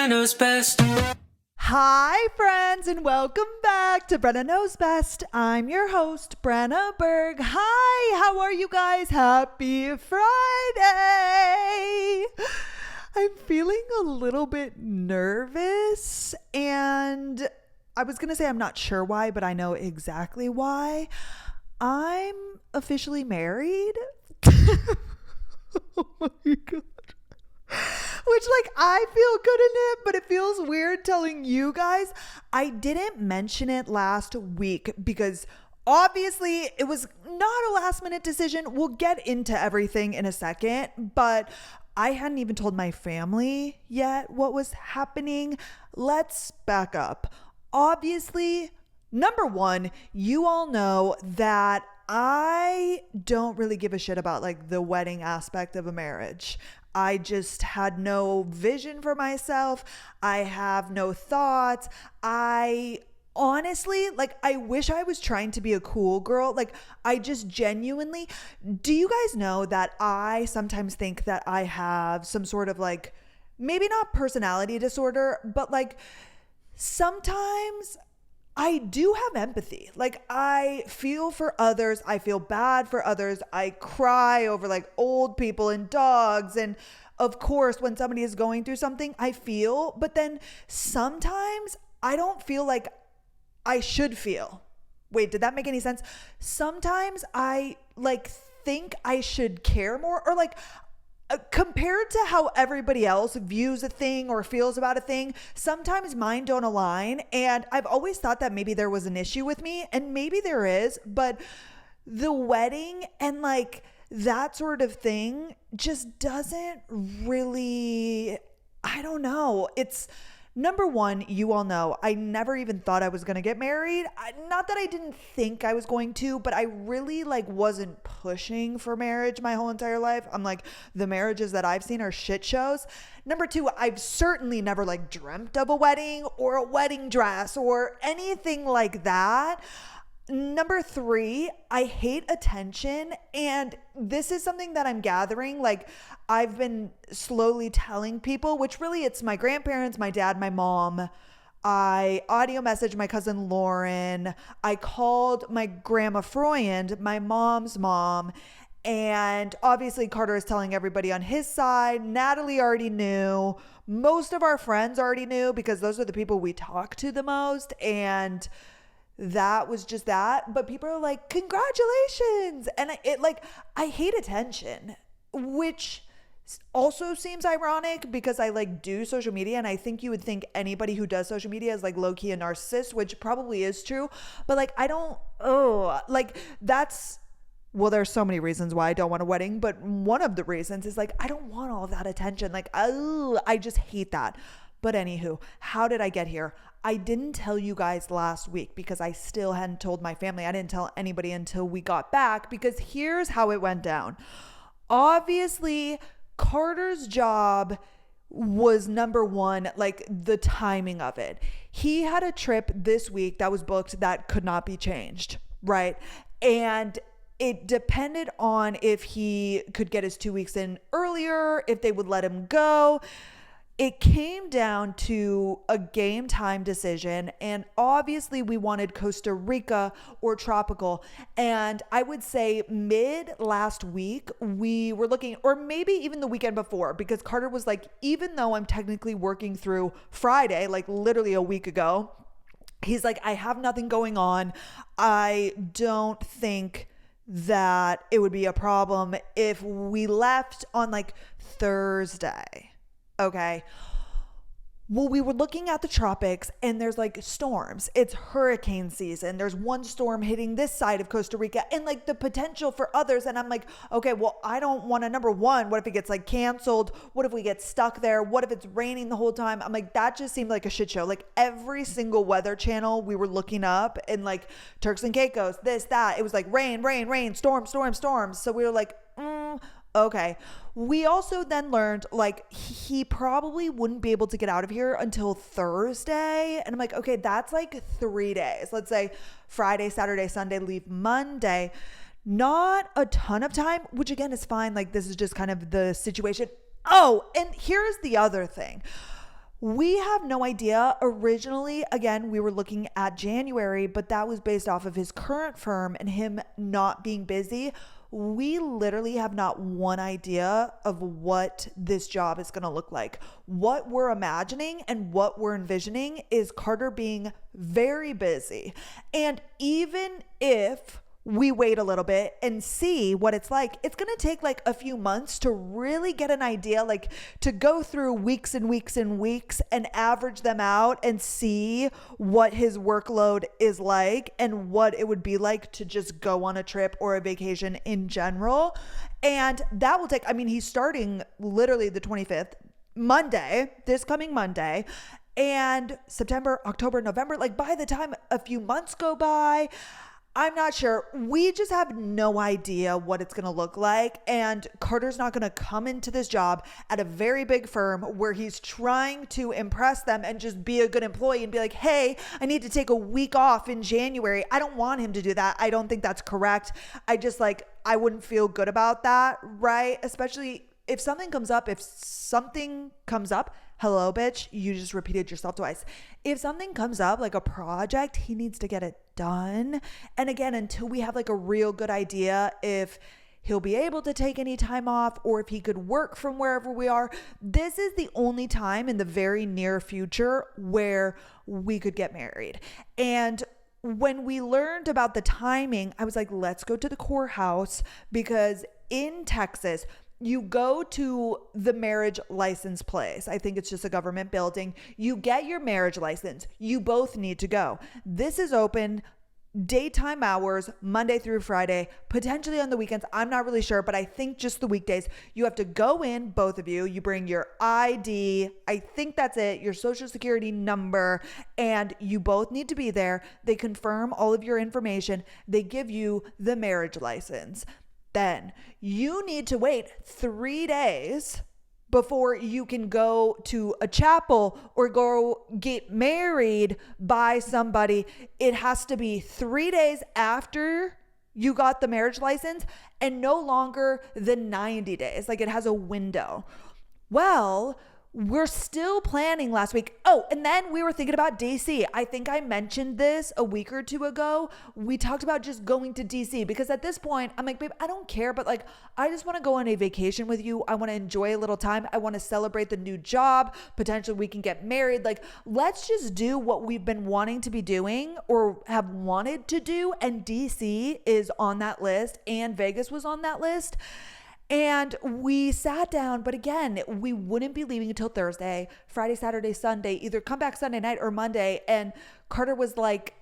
Knows Best. Hi, friends, and welcome back to Brenna Knows Best. I'm your host, Brenna Berg. Hi, how are you guys? Happy Friday! I'm feeling a little bit nervous, and I was going to say I'm not sure why, but I know exactly why. I'm officially married. Oh my God. Which, I feel good in it, but it feels weird telling you guys. I didn't mention it last week because obviously it was not a last minute decision. We'll get into everything in a second, but I hadn't even told my family yet what was happening. Let's back up. Obviously, number one, you all know that I don't really give a shit about the wedding aspect of a marriage. I just had no vision for myself. I have no thoughts. I honestly, I wish I was trying to be a cool girl. I just genuinely, do you guys know that I sometimes think that I have some sort of maybe not personality disorder, but sometimes I do have empathy. I feel for others. I feel bad for others. I cry over old people and dogs. And of course, when somebody is going through something, I feel. But then sometimes I don't feel like I should feel. Wait, did that make any sense? Sometimes I think I should care more, or compared to how everybody else views a thing or feels about a thing, sometimes mine don't align. And I've always thought that maybe there was an issue with me, and maybe there is, but the wedding and that sort of thing just doesn't really, I don't know. It's number one, you all know, I never even thought I was going to get married. Not that I didn't think I was going to, but I really wasn't pushing for marriage my whole entire life. I'm the marriages that I've seen are shit shows. Number two, I've certainly never dreamt of a wedding or a wedding dress or anything like that. Number three, I hate attention. And this is something that I'm gathering. I've been slowly telling people, which really it's my grandparents, my dad, my mom. I audio messaged my cousin Lauren. I called my grandma Freund, my mom's mom. And obviously Carter is telling everybody on his side. Natalie already knew. Most of our friends already knew because those are the people we talk to the most. And that was just that. But people are congratulations. And I hate attention, which also seems ironic because I do social media, and I think you would think anybody who does social media is low-key a narcissist, which probably is true. But I don't, that's, well, there's so many reasons why I don't want a wedding, but one of the reasons is I don't want all of that attention. I just hate that. But anywho, how did I get here? I didn't tell you guys last week because I still hadn't told my family. I didn't tell anybody until we got back, because here's how it went down. Obviously, Carter's job was number one, the timing of it. He had a trip this week that was booked that could not be changed, right? And it depended on if he could get his 2 weeks in earlier, if they would let him go. It came down to a game time decision, and obviously we wanted Costa Rica or tropical. And I would say mid last week we were looking, or maybe even the weekend before, because Carter was even though I'm technically working through Friday, literally a week ago, he's I have nothing going on. I don't think that it would be a problem if we left on Thursday. Okay. Well, we were looking at the tropics, and there's storms. It's hurricane season. There's one storm hitting this side of Costa Rica, and the potential for others. And I'm okay, well, I don't want to, number one, what if it gets canceled? What if we get stuck there? What if it's raining the whole time? I'm that just seemed like a shit show. Every single weather channel we were looking up, and Turks and Caicos, this, that, it was rain, rain, rain, storm, storm, storms. So we were okay. We also then learned he probably wouldn't be able to get out of here until Thursday. And I'm okay, that's 3 days. Let's say Friday, Saturday, Sunday, leave Monday. Not a ton of time, which again is fine. This is just kind of the situation. Oh, and here's the other thing. We have no idea. Originally, again, we were looking at January, but that was based off of his current firm and him not being busy. We literally have not one idea of what this job is going to look like. What we're imagining and what we're envisioning is Carter being very busy. And even if we wait a little bit and see what it's like, it's going to take like a few months to really get an idea, like to go through weeks and weeks and weeks and average them out and see what his workload is like and what it would be like to just go on a trip or a vacation in general. And that will take, I mean, he's starting literally the 25th, Monday, this coming Monday. And September, October, November, like by the time a few months go by, I'm not sure. We just have no idea what it's going to look like. And Carter's not going to come into this job at a very big firm where he's trying to impress them and just be a good employee and be like, hey, I need to take a week off in January. I don't want him to do that. I don't think that's correct. I wouldn't feel good about that, right? Especially if something comes up, hello, bitch, you just repeated yourself twice. If something comes up, like a project, he needs to get it done. And again, until we have like a real good idea if he'll be able to take any time off or if he could work from wherever we are, this is the only time in the very near future where we could get married. And when we learned about the timing, I was like, let's go to the courthouse, because in Texas, you go to the marriage license place. I think it's just a government building. You get your marriage license. You both need to go. This is open daytime hours, Monday through Friday, potentially on the weekends. I'm not really sure, but I think just the weekdays. You have to go in, both of you. You bring your ID. I think that's it, your social security number, and you both need to be there. They confirm all of your information. They give you the marriage license. Then you need to wait 3 days before you can go to a chapel or go get married by somebody. It has to be 3 days after you got the marriage license and no longer than 90 days. Like, it has a window. Well, we're still planning last week. Oh, and then we were thinking about DC. I think I mentioned this a week or two ago. We talked about just going to DC because at this point, I'm like, babe, I don't care, but like, I just want to go on a vacation with you. I want to enjoy a little time. I want to celebrate the new job. Potentially we can get married. Like, let's just do what we've been wanting to be doing or have wanted to do. And DC is on that list, and Vegas was on that list. And we sat down, but again, we wouldn't be leaving until Thursday, Friday, Saturday, Sunday, either come back Sunday night or Monday. And Carter was like,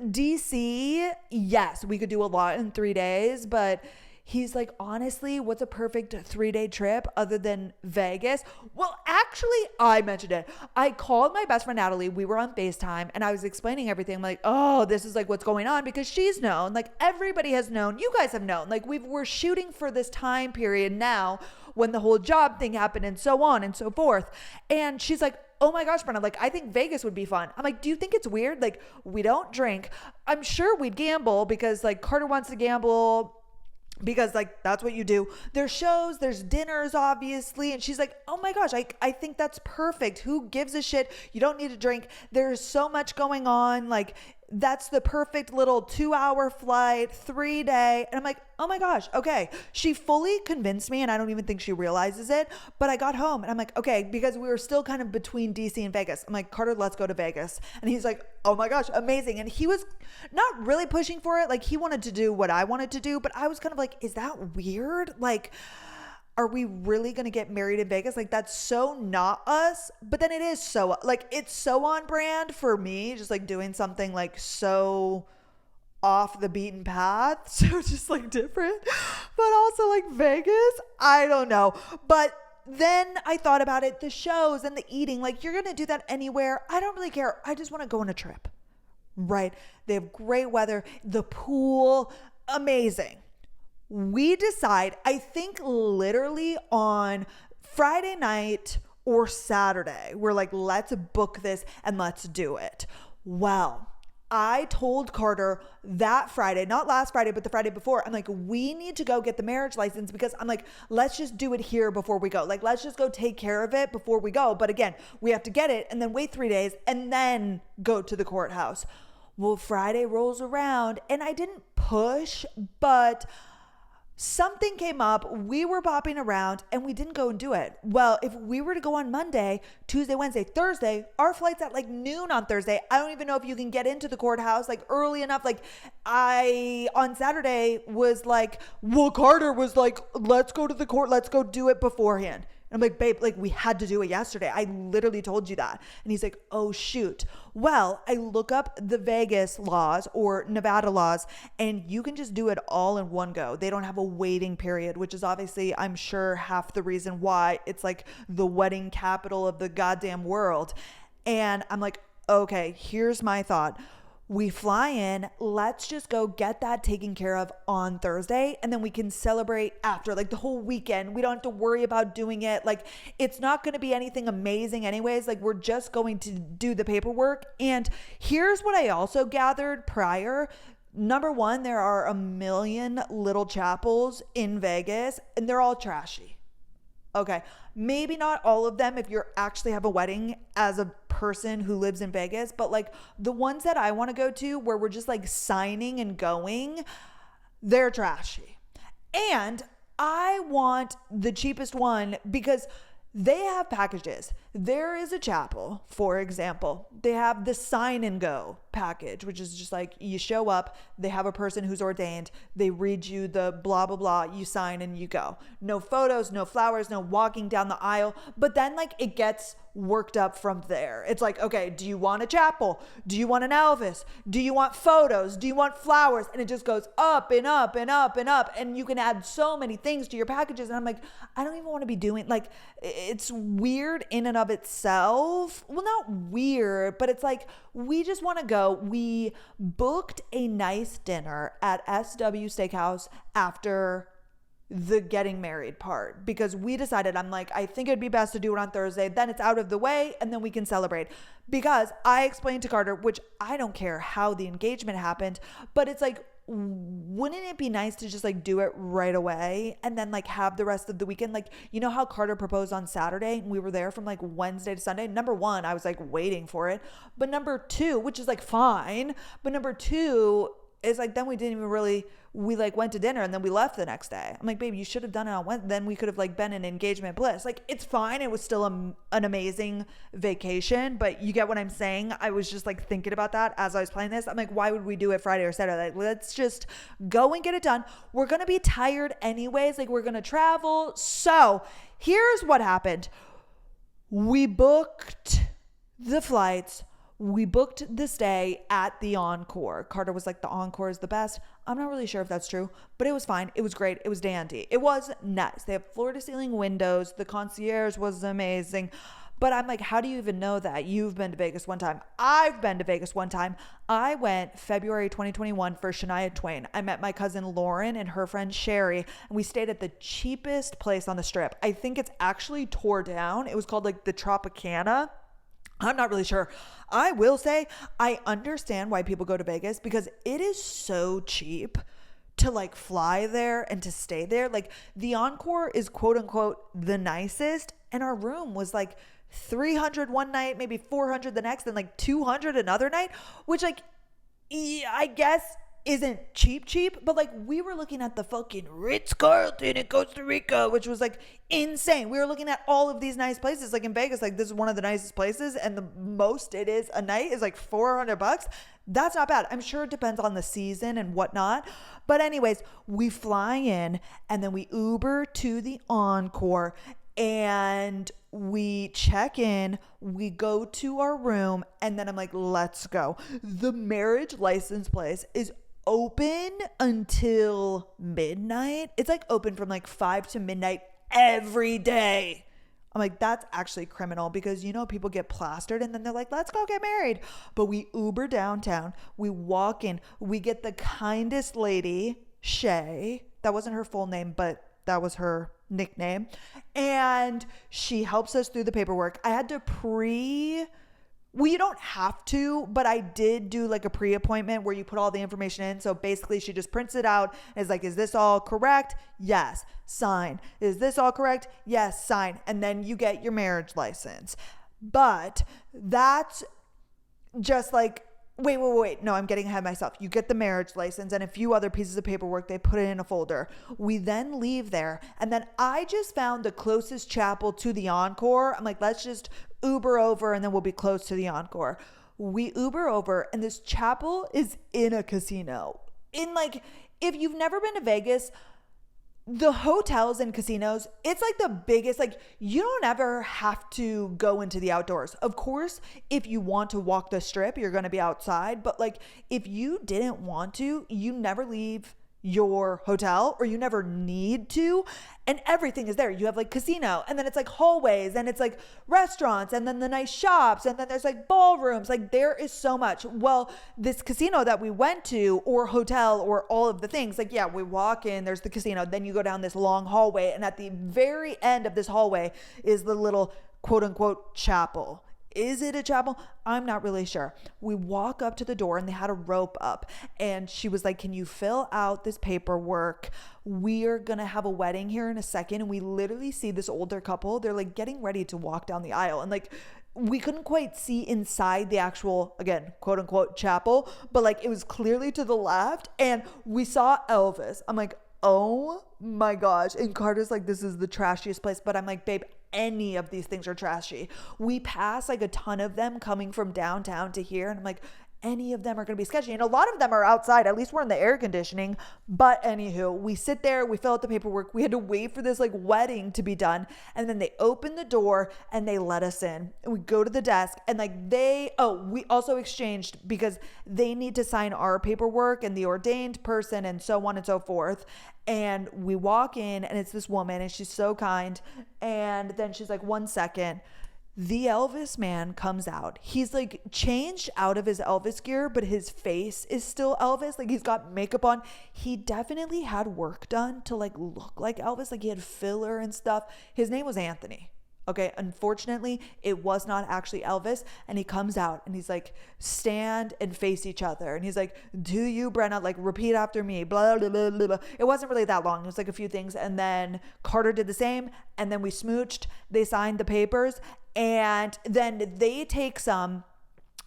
DC, yes, we could do a lot in 3 days, but he's like, honestly, what's a perfect 3-day trip other than Vegas? Well, actually, I mentioned it. I called my best friend, Natalie. We were on FaceTime and I was explaining everything. I'm like, oh, this is like what's going on, because she's known, like everybody has known, you guys have known, like we're shooting for this time period now when the whole job thing happened and so on and so forth. And she's like, oh my gosh, Brenna, like, I think Vegas would be fun. I'm like, do you think it's weird? Like, we don't drink. I'm sure we'd gamble because like Carter wants to gamble, because like that's what you do. There's shows, there's dinners, obviously. And she's like, oh my gosh, I think that's perfect. Who gives a shit? You don't need to drink. There's so much going on. Like, that's the perfect little 2-hour flight, 3-day. And I'm like, oh my gosh, okay. She fully convinced me, and I don't even think she realizes it. But I got home and I'm like, okay, because we were still kind of between DC and Vegas. I'm like, Carter, let's go to Vegas. And he's like, oh my gosh, amazing. And he was not really pushing for it. Like, he wanted to do what I wanted to do, but I was kind of like, is that weird? Like, are we really going to get married in Vegas? Like, that's so not us. But then it is so, like, it's so on brand for me, just like doing something like so off the beaten path. So just like different, but also like Vegas. I don't know. But then I thought about it, the shows and the eating, like, you're going to do that anywhere. I don't really care. I just want to go on a trip, right? They have great weather, the pool, amazing. We decide, I think literally on Friday night or Saturday, we're like, let's book this and let's do it. Well, I told Carter that Friday, not last Friday, but the Friday before, I'm like, we need to go get the marriage license because I'm like, let's just do it here before we go. Like, let's just go take care of it before we go. But again, we have to get it and then wait 3 days and then go to the courthouse. Well, Friday rolls around and I didn't push, but something came up, we were bopping around and we didn't go and do it. Well, if we were to go on Monday, Tuesday, Wednesday, Thursday, our flight's at like noon on Thursday. I don't even know if you can get into the courthouse like early enough. Like I, on Saturday was like, well, Carter was like, let's go to the court. Let's go do it beforehand. I'm like, babe, like we had to do it yesterday. I literally told you that. And he's like, oh, shoot. Well, I look up the Vegas laws or Nevada laws and you can just do it all in one go. They don't have a waiting period, which is obviously, I'm sure, half the reason why it's like the wedding capital of the goddamn world. And I'm like, okay, here's my thought. We fly in, let's just go get that taken care of on Thursday and then we can celebrate after, like the whole weekend. We don't have to worry about doing it. Like it's not going to be anything amazing anyways. Like we're just going to do the paperwork. And here's what I also gathered prior. Number one, there are a million little chapels in Vegas and they're all trashy. Okay, maybe not all of them if you actually have a wedding as a person who lives in Vegas, but like the ones that I want to go to where we're just like signing and going, they're trashy. And I want the cheapest one because they have packages. There is a chapel, for example. They have the sign and go package, which is just like you show up, they have a person who's ordained, they read you the blah, blah, blah, you sign and you go. No photos, no flowers, no walking down the aisle. But then like it gets worked up from there. It's like, okay, do you want a chapel? Do you want an Elvis? Do you want photos? Do you want flowers? And it just goes up and up and up and up. And you can add so many things to your packages. And I'm like, I don't even want to be doing, like, it's weird in and of itself. Well, not weird, but it's like, we just want to go. We booked a nice dinner at SW Steakhouse after the getting married part because we decided, I'm like, I think it'd be best to do it on Thursday. Then it's out of the way and then we can celebrate. Because I explained to Carter, which I don't care how the engagement happened, but it's like, wouldn't it be nice to just like do it right away and then like have the rest of the weekend? Like, you know how Carter proposed on Saturday and we were there from like Wednesday to Sunday? Number one, I was like waiting for it. But number two, which is like fine. But number two is like, then we didn't even really, we like went to dinner and then we left the next day. I'm like, babe, you should have done it on Wednesday. Then we could have like been in engagement bliss. Like it's fine. It was still an amazing vacation, but you get what I'm saying? I was just like thinking about that as I was playing this. I'm like, why would we do it Friday or Saturday? Like, let's just go and get it done. We're going to be tired anyways. Like we're going to travel. So here's what happened. We booked the flights. We booked the stay at the Encore. Carter was like, the Encore is the best. I'm not really sure if that's true, but it was fine. It was great. It was dandy. It was nice. They have floor to ceiling windows. The concierge was amazing. But I'm like, how do you even know that? You've been to Vegas one time. I've been to Vegas one time. I went February 2021 for Shania Twain. I met my cousin Lauren and her friend Sherry, and we stayed at the cheapest place on the strip. I think it's actually tore down. It was called like the Tropicana. I'm not really sure. I will say I understand why people go to Vegas because it is so cheap to like fly there and to stay there. Like the Encore is quote unquote the nicest, and our room was like 300 one night, maybe 400 the next, and like 200 another night, which like I guess isn't cheap, but like we were looking at the fucking Ritz-Carlton in Costa Rica, which was like insane. We were looking at all of these nice places like in Vegas, like this is one of the nicest places, and the most it is a night is like $400. That's not bad. I'm sure it depends on the season and whatnot. But anyways, we fly in and then we Uber to the Encore and we check in, we go to our room, and then I'm like, let's go. The marriage license place is open until midnight. It's like open from like 5 to midnight every day. I'm like, that's actually criminal because, you know, people get plastered and then they're like, let's go get married. But we Uber downtown, we walk in, we get the kindest lady, Shay. That wasn't her full name, but that was her nickname. And she helps us through the paperwork. I had to Well, you don't have to, but I did do like a pre-appointment where you put all the information in. So basically she just prints it out and is like, is this all correct? Yes, sign. Is this all correct? Yes, sign. And then you get your marriage license. But that's just like, wait. No, I'm getting ahead of myself. You get the marriage license and a few other pieces of paperwork. They put it in a folder. We then leave there. And then I just found the closest chapel to the Encore. I'm like, let's just Uber over and then we'll be close to the Encore. We Uber over and this chapel is in a casino. In like, if you've never been to Vegas, the hotels and casinos, it's like the biggest, like you don't ever have to go into the outdoors. Of course, if you want to walk the strip, you're going to be outside. But like if you didn't want to, you never leave your hotel or you never need to, and everything is there. You have like casino and then it's like hallways and it's like restaurants and then the nice shops and then there's like ballrooms. Like there is so much. Well, this casino that we went to or hotel or all of the things, like, yeah, we walk in, there's the casino, then you go down this long hallway and at the very end of this hallway is the little quote unquote chapel. Is it a chapel? I'm not really sure. We walk up to the door and they had a rope up and she was like, can you fill out this paperwork? We're going to have a wedding here in a second. And we literally see this older couple. They're like getting ready to walk down the aisle and like, we couldn't quite see inside the actual, again, quote unquote chapel, but like it was clearly to the left and we saw Elvis. I'm like, oh my gosh. And Carter's like, this is the trashiest place. But I'm like, babe, any of these things are trashy. We pass like a ton of them coming from downtown to here. And I'm like, any of them are going to be sketchy. And a lot of them are outside. At least we're in the air conditioning. But anywho, we sit there, we fill out the paperwork. We had to wait for this like wedding to be done. And then they open the door and they let us in. And we go to the desk and like we also exchanged because they need to sign our paperwork and the ordained person and so on and so forth. And we walk in and it's this woman and she's so kind. And then she's like, 1 second. The Elvis man comes out. He's like changed out of his Elvis gear, but his face is still Elvis. Like he's got makeup on. He definitely had work done to like look like Elvis. Like he had filler and stuff. His name was Anthony. Okay. Unfortunately, it was not actually Elvis. And he comes out and he's like, stand and face each other. And he's like, do you, Brenna, like repeat after me, blah, blah, blah, blah, blah. It wasn't really that long. It was like a few things. And then Carter did the same. And then we smooched. They signed the papers. And then they take some,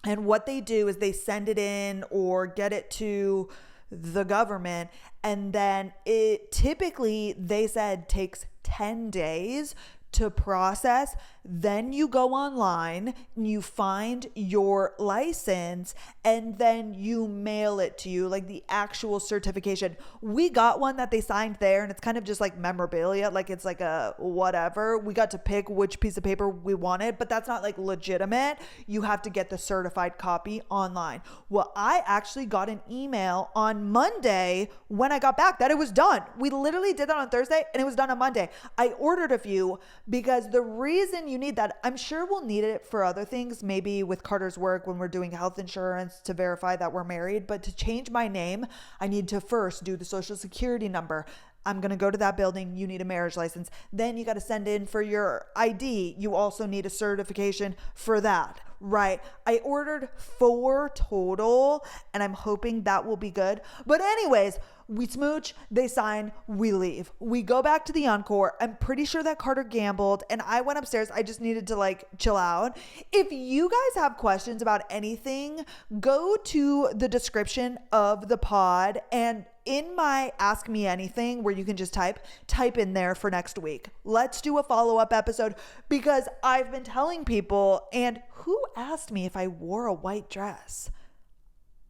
and what they do is they send it in or get it to the government. And then it typically, they said, takes 10 days to process. Then you go online and you find your license and then you mail it to you, like the actual certification. We got one that they signed there and it's kind of just like memorabilia, like it's like a whatever. We got to pick which piece of paper we wanted, but that's not like legitimate. You have to get the certified copy online. Well, I actually got an email on Monday when I got back that it was done. We literally did that on Thursday and it was done on Monday. I ordered a few because the reason you need that, I'm sure we'll need it for other things, maybe with Carter's work when we're doing health insurance to verify that we're married. But to change my name, I need to first do the social security number. I'm going to go to that building. You need a marriage license. Then you got to send in for your ID. You also need a certification for that, right? I ordered 4 total and I'm hoping that will be good. But anyways, we smooch, they sign, we leave. We go back to the Encore. I'm pretty sure that Carter gambled and I went upstairs. I just needed to like chill out. If you guys have questions about anything, go to the description of the pod and in my Ask Me Anything where you can just type in there for next week. Let's do a follow-up episode because I've been telling people, and who asked me if I wore a white dress?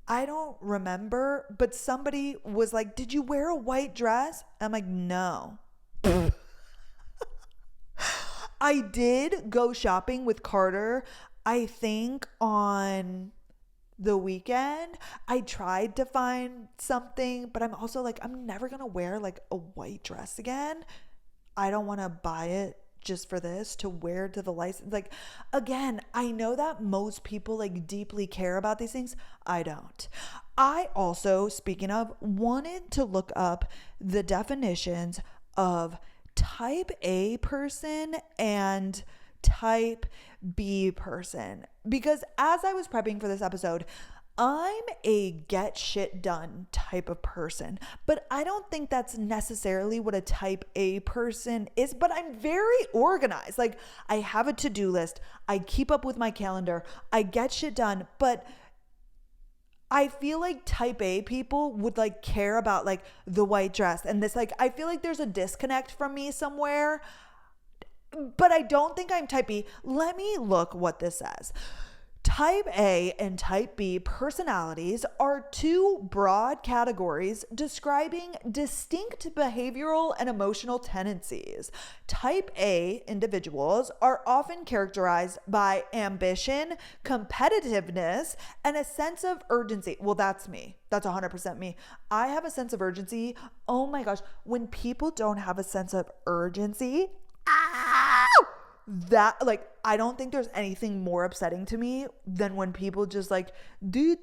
I don't remember, but somebody was like, did you wear a white dress? I'm like, no. I did go shopping with Carter, I think on the weekend. I tried to find something, but I'm also like, I'm never going to wear like a white dress again. I don't want to buy it just for this to wear to the license. Like, again, I know that most people like deeply care about these things. I don't. I also, speaking of, wanted to look up the definitions of type A person and type B person. Because as I was prepping for this episode, I'm a get shit done type of person, but I don't think that's necessarily what a type A person is, but I'm very organized. Like, I have a to-do list. I keep up with my calendar. I get shit done, but I feel like type A people would like care about like the white dress and this, like, I feel like there's a disconnect from me somewhere, but I don't think I'm type B. Let me look what this says. Type A and Type B personalities are two broad categories describing distinct behavioral and emotional tendencies. Type A individuals are often characterized by ambition, competitiveness, and a sense of urgency. Well, that's me. That's 100% me. I have a sense of urgency. Oh my gosh. When people don't have a sense of urgency, that, like, I don't think there's anything more upsetting to me than when people just like do.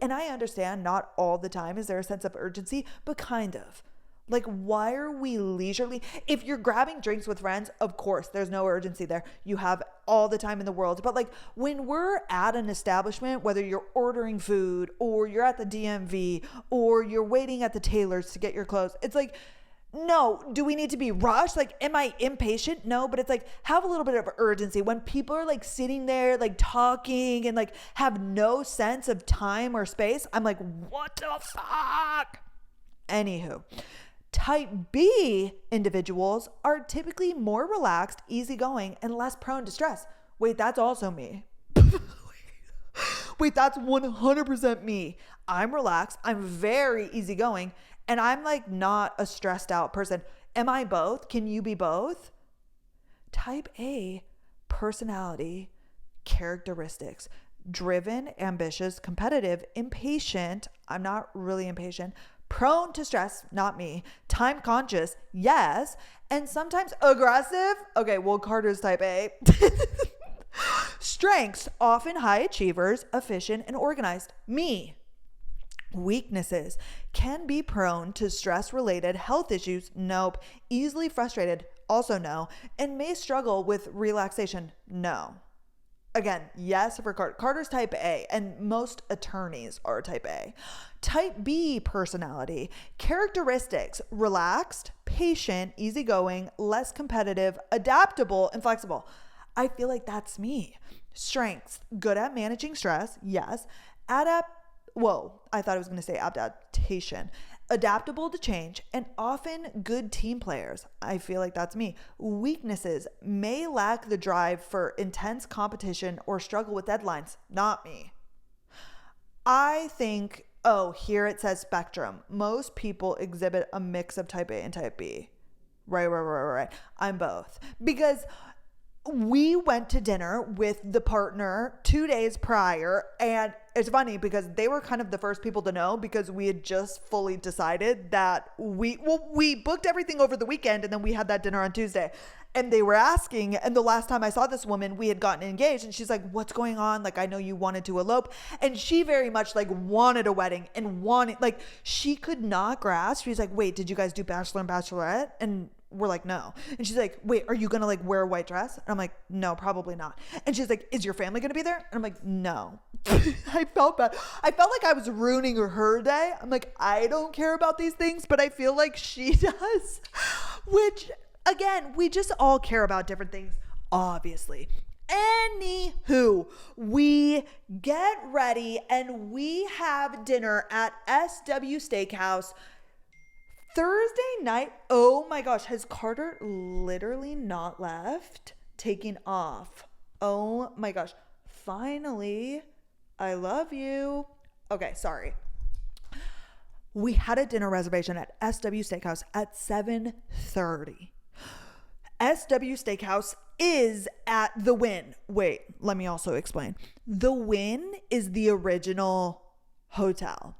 And I understand not all the time is there a sense of urgency, but kind of. Like, why are we leisurely? If you're grabbing drinks with friends, of course, there's no urgency there. You have all the time in the world. But like when we're at an establishment, whether you're ordering food or you're at the DMV or you're waiting at the tailor's to get your clothes, it's like, no, do we need to be rushed? Like, am I impatient? No, but it's like, have a little bit of urgency. When people are like sitting there, like talking and like have no sense of time or space, I'm like, what the fuck? Anywho, type B individuals are typically more relaxed, easygoing, and less prone to stress. Wait, that's also me. Wait, that's 100% me. I'm relaxed. I'm very easygoing. And I'm like not a stressed out person. Am I both? Can you be both? Type A personality characteristics: driven, ambitious, competitive, impatient. I'm not really impatient. Prone to stress, not me. Time conscious, yes. And sometimes aggressive. Okay, well, Carter's type A. Strengths: often high achievers, efficient, and organized. Me. Weaknesses: can be prone to stress-related health issues. Nope. Easily frustrated. Also no. And may struggle with relaxation. No. Again, yes for Carter. Carter's type A, and most attorneys are type A. Type B personality characteristics: relaxed, patient, easygoing, less competitive, adaptable, and flexible. I feel like that's me. Strengths: good at managing stress. Yes. I thought I was going to say adaptation. Adaptable to change and often good team players. I feel like that's me. Weaknesses: may lack the drive for intense competition or struggle with deadlines. Not me. I think, here it says spectrum. Most people exhibit a mix of type A and type B. Right. I'm both. Because we went to dinner with the partner 2 days prior, and it's funny because they were kind of the first people to know because we had just fully decided that we booked everything over the weekend, and then we had that dinner on Tuesday, and they were asking, and the last time I saw this woman, we had gotten engaged, and she's like, what's going on? Like, I know you wanted to elope, and she very much like wanted a wedding and wanted, like, she could not grasp. She's like, wait, did you guys do bachelor and bachelorette? And we're like, no. And she's like, wait, are you going to like wear a white dress? And I'm like, no, probably not. And she's like, is your family going to be there? And I'm like, no. I felt bad. I felt like I was ruining her day. I'm like, I don't care about these things, but I feel like she does. Which, again, we just all care about different things, obviously. Anywho, we get ready and we have dinner at SW Steakhouse Thursday night. Oh my gosh, has Carter literally not left? Taking off. Oh my gosh. Finally, I love you. Okay, sorry. We had a dinner reservation at SW Steakhouse at 7:30. SW Steakhouse is at The Wynn. Wait, let me also explain. The Wynn is the original hotel.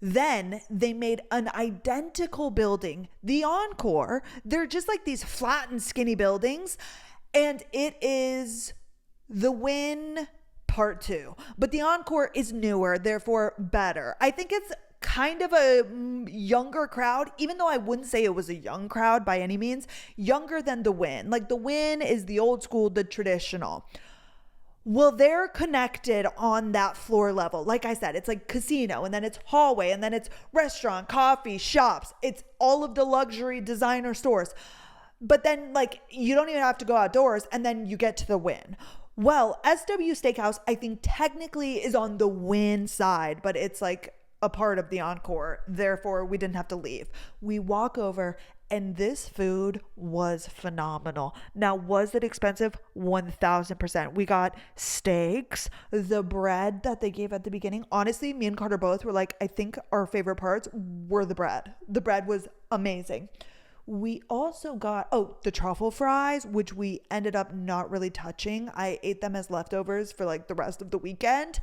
Then they made an identical building, the Encore. They're just like these flat and skinny buildings. And it is The Wynn Part 2. But the Encore is newer, therefore better. I think it's kind of a younger crowd, even though I wouldn't say it was a young crowd by any means. Younger than The Wynn. Like, The Wynn is the old school, the traditional. Well, they're connected on that floor level. Like I said, it's like casino, and then it's hallway, and then it's restaurant, coffee, shops. It's all of the luxury designer stores. But then like you don't even have to go outdoors, and then you get to the Wynn. Well, SW Steakhouse, I think technically is on the Wynn side, but it's like a part of the Encore. Therefore, we didn't have to leave. We walk over, and this food was phenomenal. Now, was it expensive? 1000%. We got steaks, the bread that they gave at the beginning. Honestly, me and Carter both were like, I think our favorite parts were the bread. The bread was amazing. We also got, the truffle fries, which we ended up not really touching. I ate them as leftovers for like the rest of the weekend.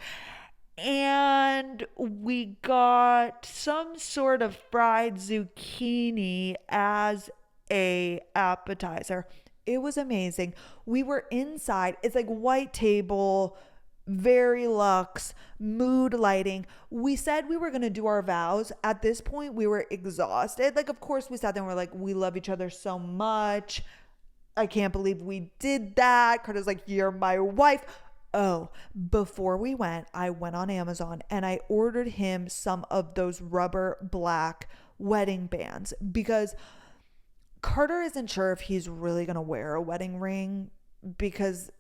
And we got some sort of fried zucchini as a appetizer. It was amazing. We were inside. It's like white table, very luxe, mood lighting. We said we were going to do our vows. At this point, we were exhausted. Like, of course, we sat there and we're like, we love each other so much. I can't believe we did that. Carter's like, you're my wife. Oh, before we went, I went on Amazon and I ordered him some of those rubber black wedding bands because Carter isn't sure if he's really going to wear a wedding ring because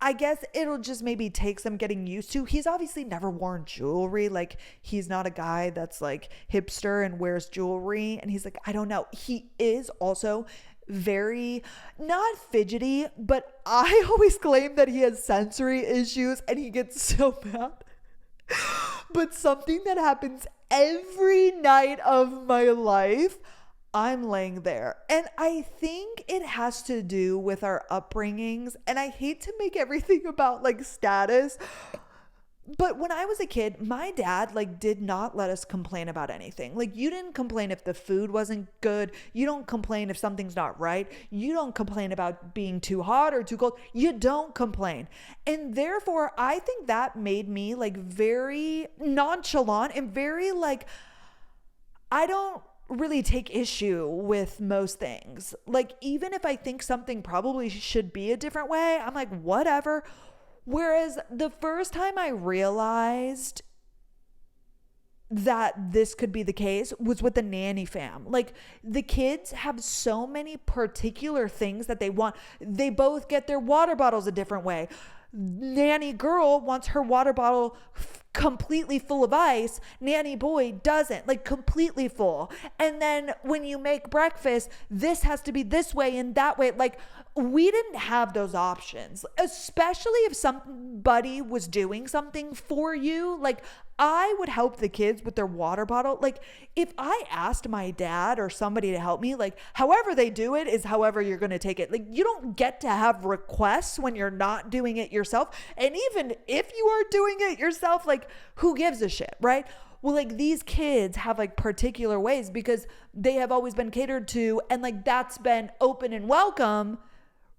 I guess it'll just maybe take some getting used to. He's obviously never worn jewelry. Like, he's not a guy that's like hipster and wears jewelry. And he's like, I don't know. He is also very not fidgety, but I always claim that he has sensory issues and he gets so mad. But something that happens every night of my life, I'm laying there. And I think it has to do with our upbringings. And I hate to make everything about like status, but when I was a kid, my dad like did not let us complain about anything. Like, you didn't complain if the food wasn't good. You don't complain if something's not right. You don't complain about being too hot or too cold. You don't complain. And therefore, I think that made me like very nonchalant and very like, I don't really take issue with most things. Like, even if I think something probably should be a different way, I'm like, whatever. Whereas the first time I realized that this could be the case was with the nanny fam. Like, the kids have so many particular things that they want. They both get their water bottles a different way. Nanny girl wants her water bottle completely full of ice. Nanny boy doesn't, like completely full. And then when you make breakfast, this has to be this way and that way. Like, we didn't have those options, especially if somebody was doing something for you. Like, I would help the kids with their water bottle. Like, if I asked my dad or somebody to help me, like, however they do it is however you're going to take it. Like, you don't get to have requests when you're not doing it yourself. And even if you are doing it yourself, like, who gives a shit, right? Well, like, these kids have like particular ways because they have always been catered to, and like that's been open and welcome.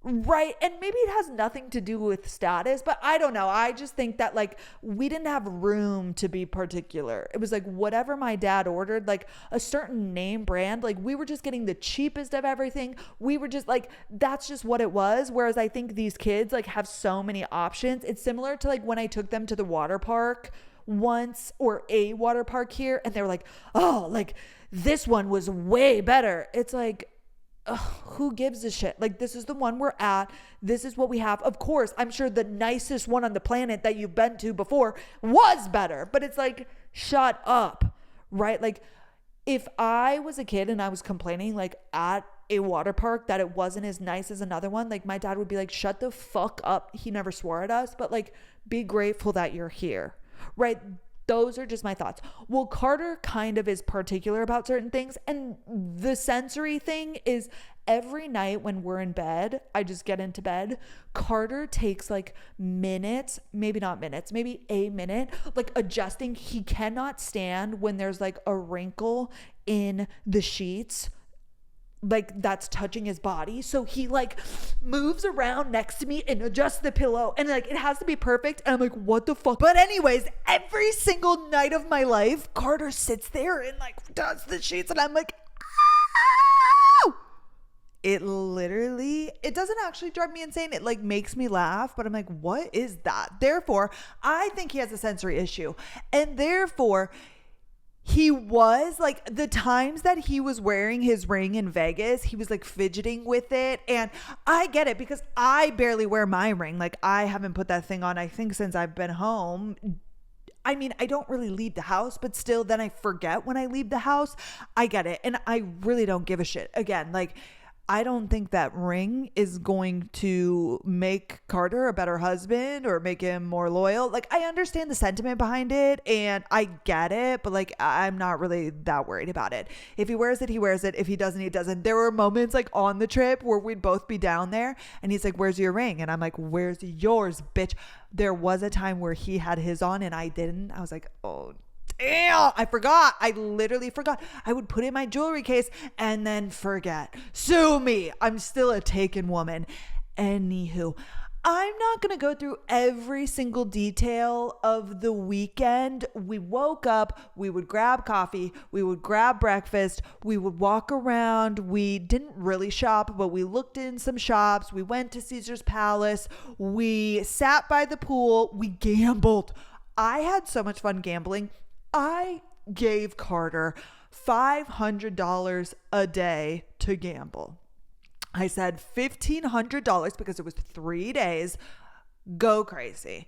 Right. And maybe it has nothing to do with status, but I don't know. I just think that like we didn't have room to be particular. It was like whatever my dad ordered, like a certain name brand, like we were just getting the cheapest of everything. We were just like, that's just what it was. Whereas I think these kids like have so many options. It's similar to like when I took them to the water park once, or a water park here, and they were like, oh, like this one was way better. It's like, who gives a shit? Like, this is the one we're at. This is what we have. Of course, I'm sure the nicest one on the planet that you've been to before was better, but it's like, shut up, right? Like, if I was a kid and I was complaining like at a water park that it wasn't as nice as another one, like my dad would be like, shut the fuck up. He never swore at us, but like, be grateful that you're here, right? Those are just my thoughts. Well, Carter kind of is particular about certain things. And the sensory thing is every night when we're in bed, I just get into bed. Carter takes like minutes, maybe not minutes, maybe a minute, like adjusting. He cannot stand when there's like a wrinkle in the sheets, like that's touching his body. So he like moves around next to me and adjusts the pillow, and like it has to be perfect. And I'm like, what the fuck? But anyways, every single night of my life, Carter sits there and like does the sheets, and I'm like, ow! It literally, it doesn't actually drive me insane. It like makes me laugh, but I'm like, what is that? Therefore, I think he has a sensory issue. And therefore, he was like, the times that he was wearing his ring in Vegas, he was like fidgeting with it. And I get it because I barely wear my ring. Like, I haven't put that thing on, I think, since I've been home. I mean, I don't really leave the house, but still, then I forget when I leave the house. I get it. And I really don't give a shit. Again, like, I don't think that ring is going to make Carter a better husband or make him more loyal. Like, I understand the sentiment behind it and I get it, but like, I'm not really that worried about it. If he wears it, he wears it. If he doesn't, he doesn't. There were moments like on the trip where we'd both be down there and he's like, where's your ring? And I'm like, where's yours, bitch? There was a time where he had his on and I didn't. I was like, oh, damn, I forgot. I literally forgot. I would put it in my jewelry case and then forget. Sue me. I'm still a taken woman. Anywho, I'm not going to go through every single detail of the weekend. We woke up, we would grab coffee, we would grab breakfast, we would walk around. We didn't really shop, but we looked in some shops. We went to Caesar's Palace. We sat by the pool. We gambled. I had so much fun gambling. I gave Carter $500 a day to gamble. I said $1,500 because it was 3 days. Go crazy.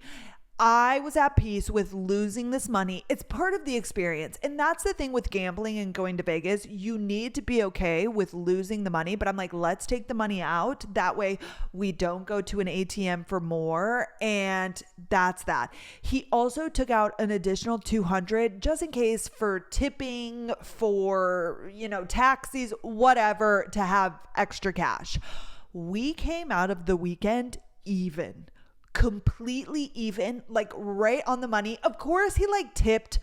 I was at peace with losing this money. It's part of the experience. And that's the thing with gambling and going to Vegas. You need to be okay with losing the money. But I'm like, let's take the money out. That way we don't go to an ATM for more. And that's that. He also took out an additional $200 just in case for tipping, for, taxis, whatever, to have extra cash. We came out of the weekend even. Completely even, like right on the money. Of course, he like tipped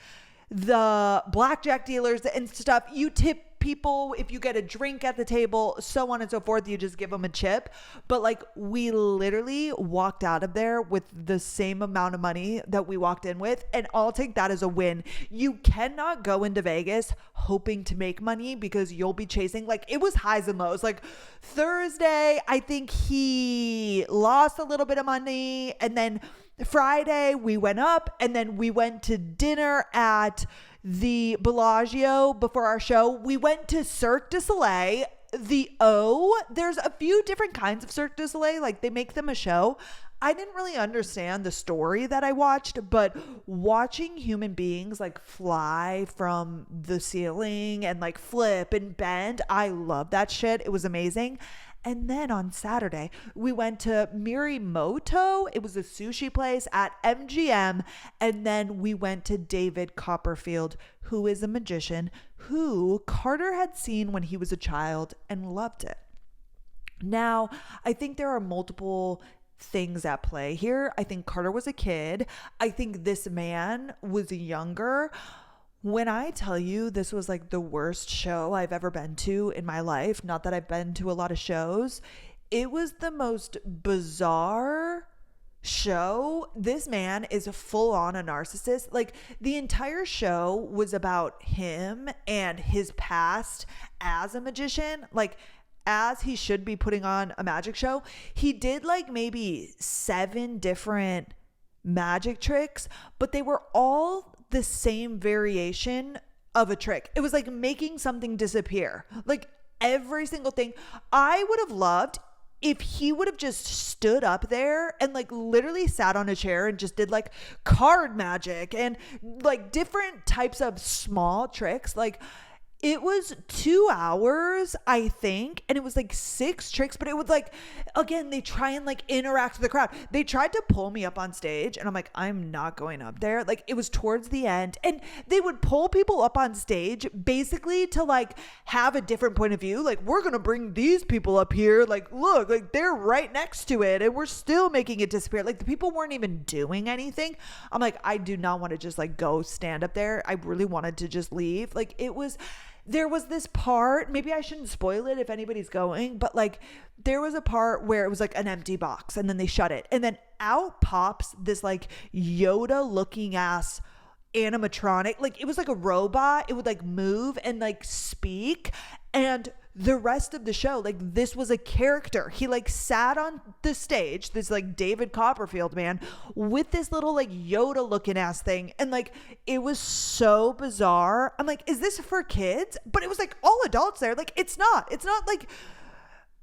the blackjack dealers and stuff. You tip people if you get a drink at the table, so on and so forth. You just give them a chip. But like, we literally walked out of there with the same amount of money that we walked in with, and I'll take that as a win. You cannot go into Vegas hoping to make money because you'll be chasing, like, it was highs and lows. Like Thursday, I think he lost a little bit of money, and then Friday we went up, and then we went to dinner at the Bellagio before our show. We went to Cirque du Soleil. There's a few different kinds of Cirque du Soleil. Like, they make them a show. I didn't really understand the story that I watched, but watching human beings like fly from the ceiling and like flip and bend, I love that shit. It was amazing. And then on Saturday, we went to Mirimoto. It was a sushi place at MGM. And then we went to David Copperfield, who is a magician who Carter had seen when he was a child and loved it. Now, I think there are multiple things at play here. I think Carter was a kid. I think this man was younger. When I tell you this was like the worst show I've ever been to in my life, not that I've been to a lot of shows, it was the most bizarre show. This man is full on a narcissist. Like, the entire show was about him and his past as a magician. Like, as he should be putting on a magic show, he did like maybe 7 different magic tricks, but they were all the same variation of a trick. It was like making something disappear. Like, every single thing. I would have loved if he would have just stood up there and like literally sat on a chair and just did like card magic and like different types of small tricks. Like, it was 2 hours, I think, and it was like 6 tricks, but it was like, again, they try and like interact with the crowd. They tried to pull me up on stage and I'm like, I'm not going up there. Like, it was towards the end, and they would pull people up on stage basically to like have a different point of view. Like, we're going to bring these people up here. Like, look, like they're right next to it and we're still making it disappear. Like, the people weren't even doing anything. I'm like, I do not want to just like go stand up there. I really wanted to just leave. Like, there was this part, maybe I shouldn't spoil it if anybody's going, but like there was a part where it was like an empty box and then they shut it. And then out pops this like Yoda looking ass animatronic. Like, it was like a robot. It would like move and like speak. And the rest of the show, like, this was a character. He like sat on the stage, this like David Copperfield man, with this little like Yoda looking ass thing. And like, it was so bizarre. I'm like, is this for kids? But it was like all adults there. Like, it's not like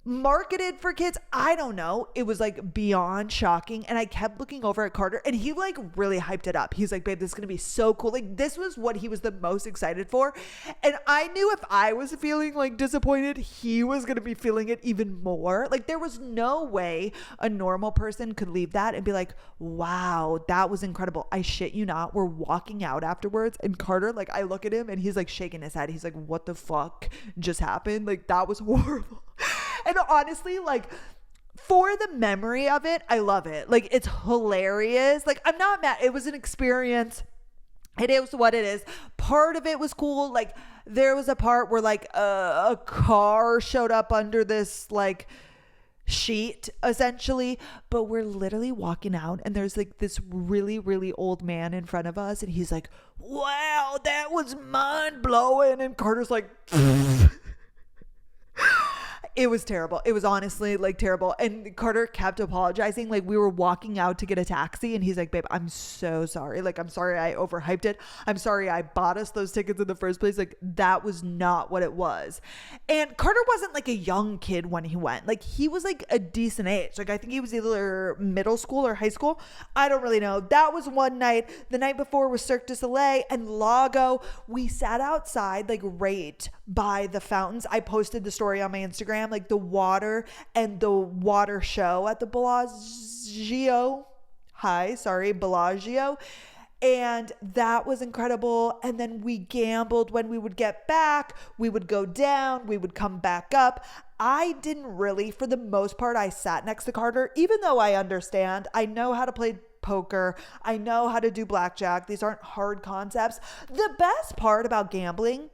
marketed for kids. I don't know. It was like beyond shocking. And I kept looking over at Carter, and he like really hyped it up. He's like, babe, this is going to be so cool. Like, this was what he was the most excited for. And I knew if I was feeling like disappointed, he was going to be feeling it even more. Like, there was no way a normal person could leave that and be like, wow, that was incredible. I shit you not. We're walking out afterwards, and Carter, like, I look at him and he's like shaking his head. He's like, what the fuck just happened? Like, that was horrible. And honestly, like, for the memory of it, I love it. Like, it's hilarious. Like, I'm not mad. It was an experience. It is what it is. Part of it was cool. Like, there was a part where like a car showed up under this like sheet essentially, but we're literally walking out and there's like this really, really old man in front of us, and he's like, wow, that was mind blowing. And Carter's like, it was terrible. It was honestly like terrible. And Carter kept apologizing. Like, we were walking out to get a taxi and he's like, babe, I'm so sorry. Like, I'm sorry I overhyped it. I'm sorry I bought us those tickets in the first place. Like, that was not what it was. And Carter wasn't like a young kid when he went. Like, he was like a decent age. Like, I think he was either middle school or high school. I don't really know. That was one night. The night before was Cirque du Soleil and Lago. We sat outside, like, right by the fountains. I posted the story on my Instagram, like the water and the water show at the Bellagio. Bellagio. And that was incredible. And then we gambled when we would get back. We would go down. We would come back up. I didn't really, for the most part, I sat next to Carter, even though I understand. I know how to play poker. I know how to do blackjack. These aren't hard concepts. The best part about gambling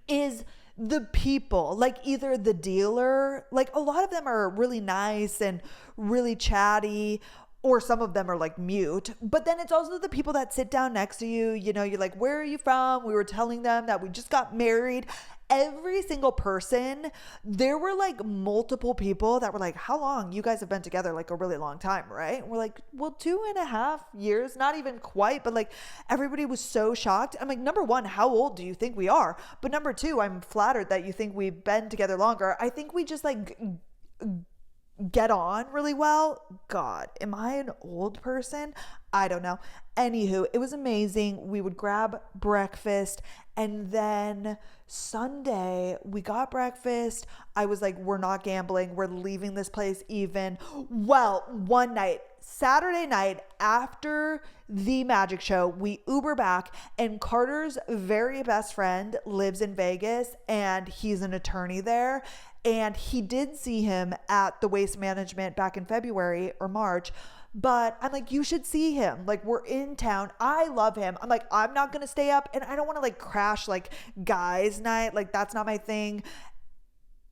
is the people, like either the dealer, like a lot of them are really nice and really chatty, or some of them are like mute, but then it's also the people that sit down next to you. You know, you're like, where are you from? We were telling them that we just got married. Every single person, there were like multiple people that were like, how long? You guys have been together like a really long time, right? And we're like, well, 2.5 years, not even quite, but like everybody was so shocked. I'm like, number one, how old do you think we are? But number two, I'm flattered that you think we've been together longer. I think we just like get on really well. God, am I an old person? I don't know. Anywho, it was amazing. We would grab breakfast, and then Sunday we got breakfast. I was like, we're not gambling. We're leaving this place even. Well, one night, Saturday night after the magic show, we Uber back, and Carter's very best friend lives in Vegas and he's an attorney there. And he did see him at the Waste Management back in February or March. But I'm like, you should see him. Like, we're in town. I love him. I'm like, I'm not going to stay up, and I don't want to like crash like guys night. Like, that's not my thing.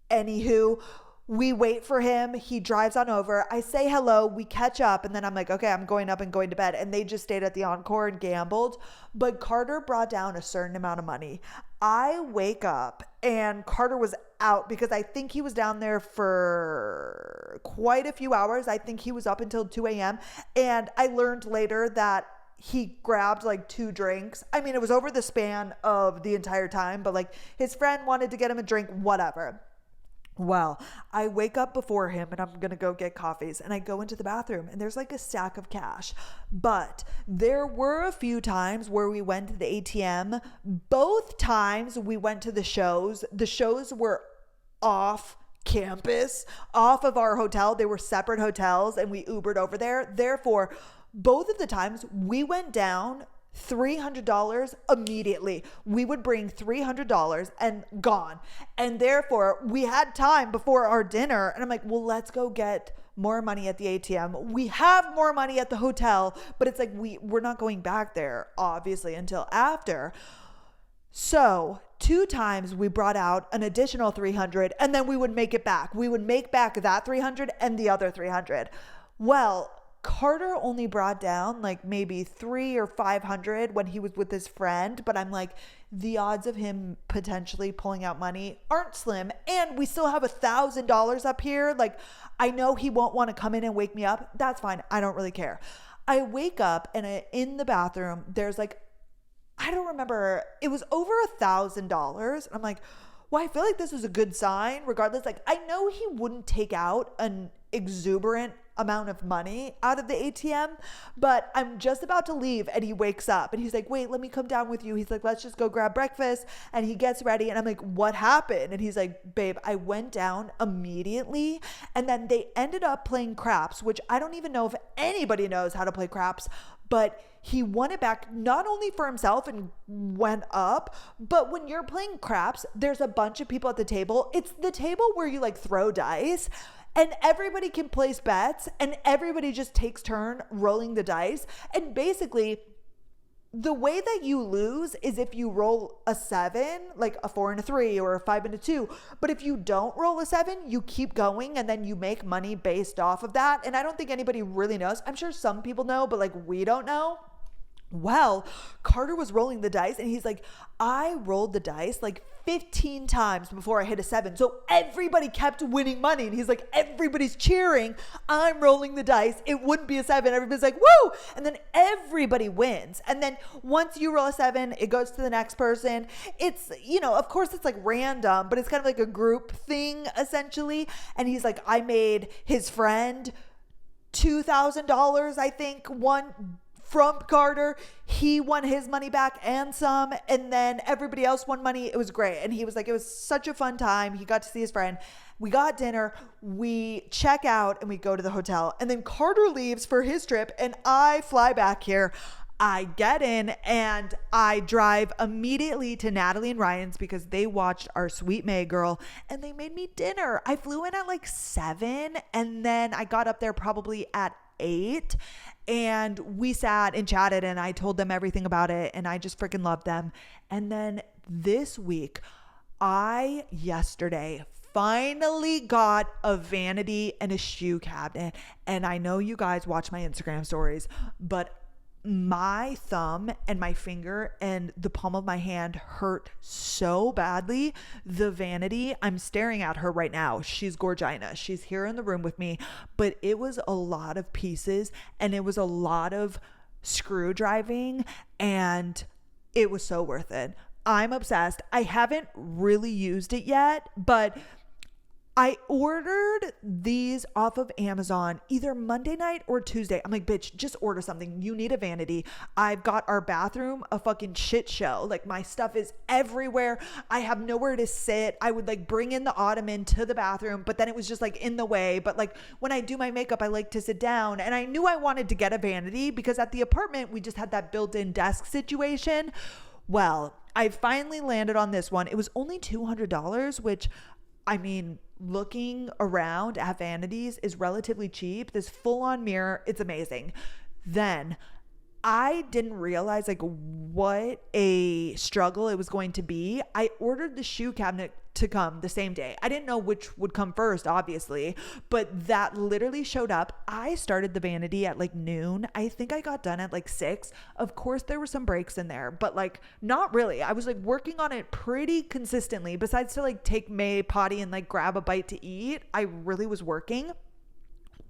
Anywho, we wait for him. He drives on over. I say hello. We catch up. And then I'm like, okay, I'm going up and going to bed. And they just stayed at the Encore and gambled. But Carter brought down a certain amount of money. I wake up and Carter was out because I think he was down there for quite a few hours. I think he was up until 2 a.m. And I learned later that he grabbed like 2 drinks. I mean, it was over the span of the entire time, but like his friend wanted to get him a drink, whatever. Well, I wake up before him and I'm going to go get coffees, and I go into the bathroom and there's like a stack of cash. But there were a few times where we went to the ATM. Both times we went to the shows. The shows were off campus, off of our hotel. They were separate hotels and we Ubered over there. Therefore, both of the times we went down $300 immediately. We would bring $300 and gone. And therefore, we had time before our dinner. And I'm like, well, let's go get more money at the ATM. We have more money at the hotel, but it's like we're not going back there, obviously, until after. So 2 times we brought out an additional 300, and then we would make it back. We would make back that 300 and the other 300. Well, Carter only brought down like maybe 300 or 500 when he was with his friend, but I'm like, the odds of him potentially pulling out money aren't slim. And we still have $1,000 up here. Like, I know he won't want to come in and wake me up. That's fine. I don't really care. I wake up and in the bathroom, there's like, I don't remember, it was over $1,000. I'm like, well, I feel like this is a good sign regardless. Like, I know he wouldn't take out an exuberant amount of money out of the ATM, but I'm just about to leave and he wakes up and he's like, wait, let me come down with you. He's like, let's just go grab breakfast. And he gets ready and I'm like, what happened? And he's like, babe, I went down immediately. And then they ended up playing craps, which I don't even know if anybody knows how to play craps, but he won it back not only for himself and went up, but when you're playing craps, there's a bunch of people at the table. It's the table where you like throw dice and everybody can place bets and everybody just takes turn rolling the dice. And basically the way that you lose is if you roll a 7, like a 4 and a 3 or a 5 and a 2. But if you don't roll a 7, you keep going and then you make money based off of that. And I don't think anybody really knows. I'm sure some people know, but like we don't know. Well, Carter was rolling the dice and he's like, I rolled the dice like 15 times before I hit a 7. So everybody kept winning money. And he's like, everybody's cheering. I'm rolling the dice. It wouldn't be a 7. Everybody's like, woo! And then everybody wins. And then once you roll a 7, it goes to the next person. It's, you know, of course it's like random, but it's kind of like a group thing essentially. And he's like, I made his friend $2,000, I think, won from Carter. He won his money back and some, and then everybody else won money. It was great. And he was like, it was such a fun time. He got to see his friend. We got dinner, we check out, and we go to the hotel. And then Carter leaves for his trip, and I fly back here. I get in and I drive immediately to Natalie and Ryan's because they watched our Sweet May Girl and they made me dinner. I flew in at like 7 and then I got up there probably at 8 and we sat and chatted and I told them everything about it and I just freaking loved them. And then this week, yesterday finally got a vanity and a shoe cabinet. And I know you guys watch my Instagram stories, but my thumb and my finger and the palm of my hand hurt so badly. The vanity, I'm staring at her right now. She's Gorgina. She's here in the room with me, but it was a lot of pieces and it was a lot of screw driving and it was so worth it. I'm obsessed. I haven't really used it yet, but I ordered these off of Amazon either Monday night or Tuesday. I'm like, bitch, just order something. You need a vanity. I've got our bathroom a fucking shit show. Like my stuff is everywhere. I have nowhere to sit. I would like bring in the ottoman to the bathroom, but then it was just like in the way. But like when I do my makeup, I like to sit down. And I knew I wanted to get a vanity because at the apartment, we just had that built-in desk situation. Well, I finally landed on this one. It was only $200, which I mean, looking around at vanities is relatively cheap. This full-on mirror, it's amazing. Then I didn't realize like what a struggle it was going to be. I ordered the shoe cabinet to come the same day. I didn't know which would come first, obviously, but that literally showed up. I started the vanity at like noon. I think I got done at like 6. Of course, there were some breaks in there, but like not really. I was like working on it pretty consistently. Besides to like take May potty and like grab a bite to eat, I really was working.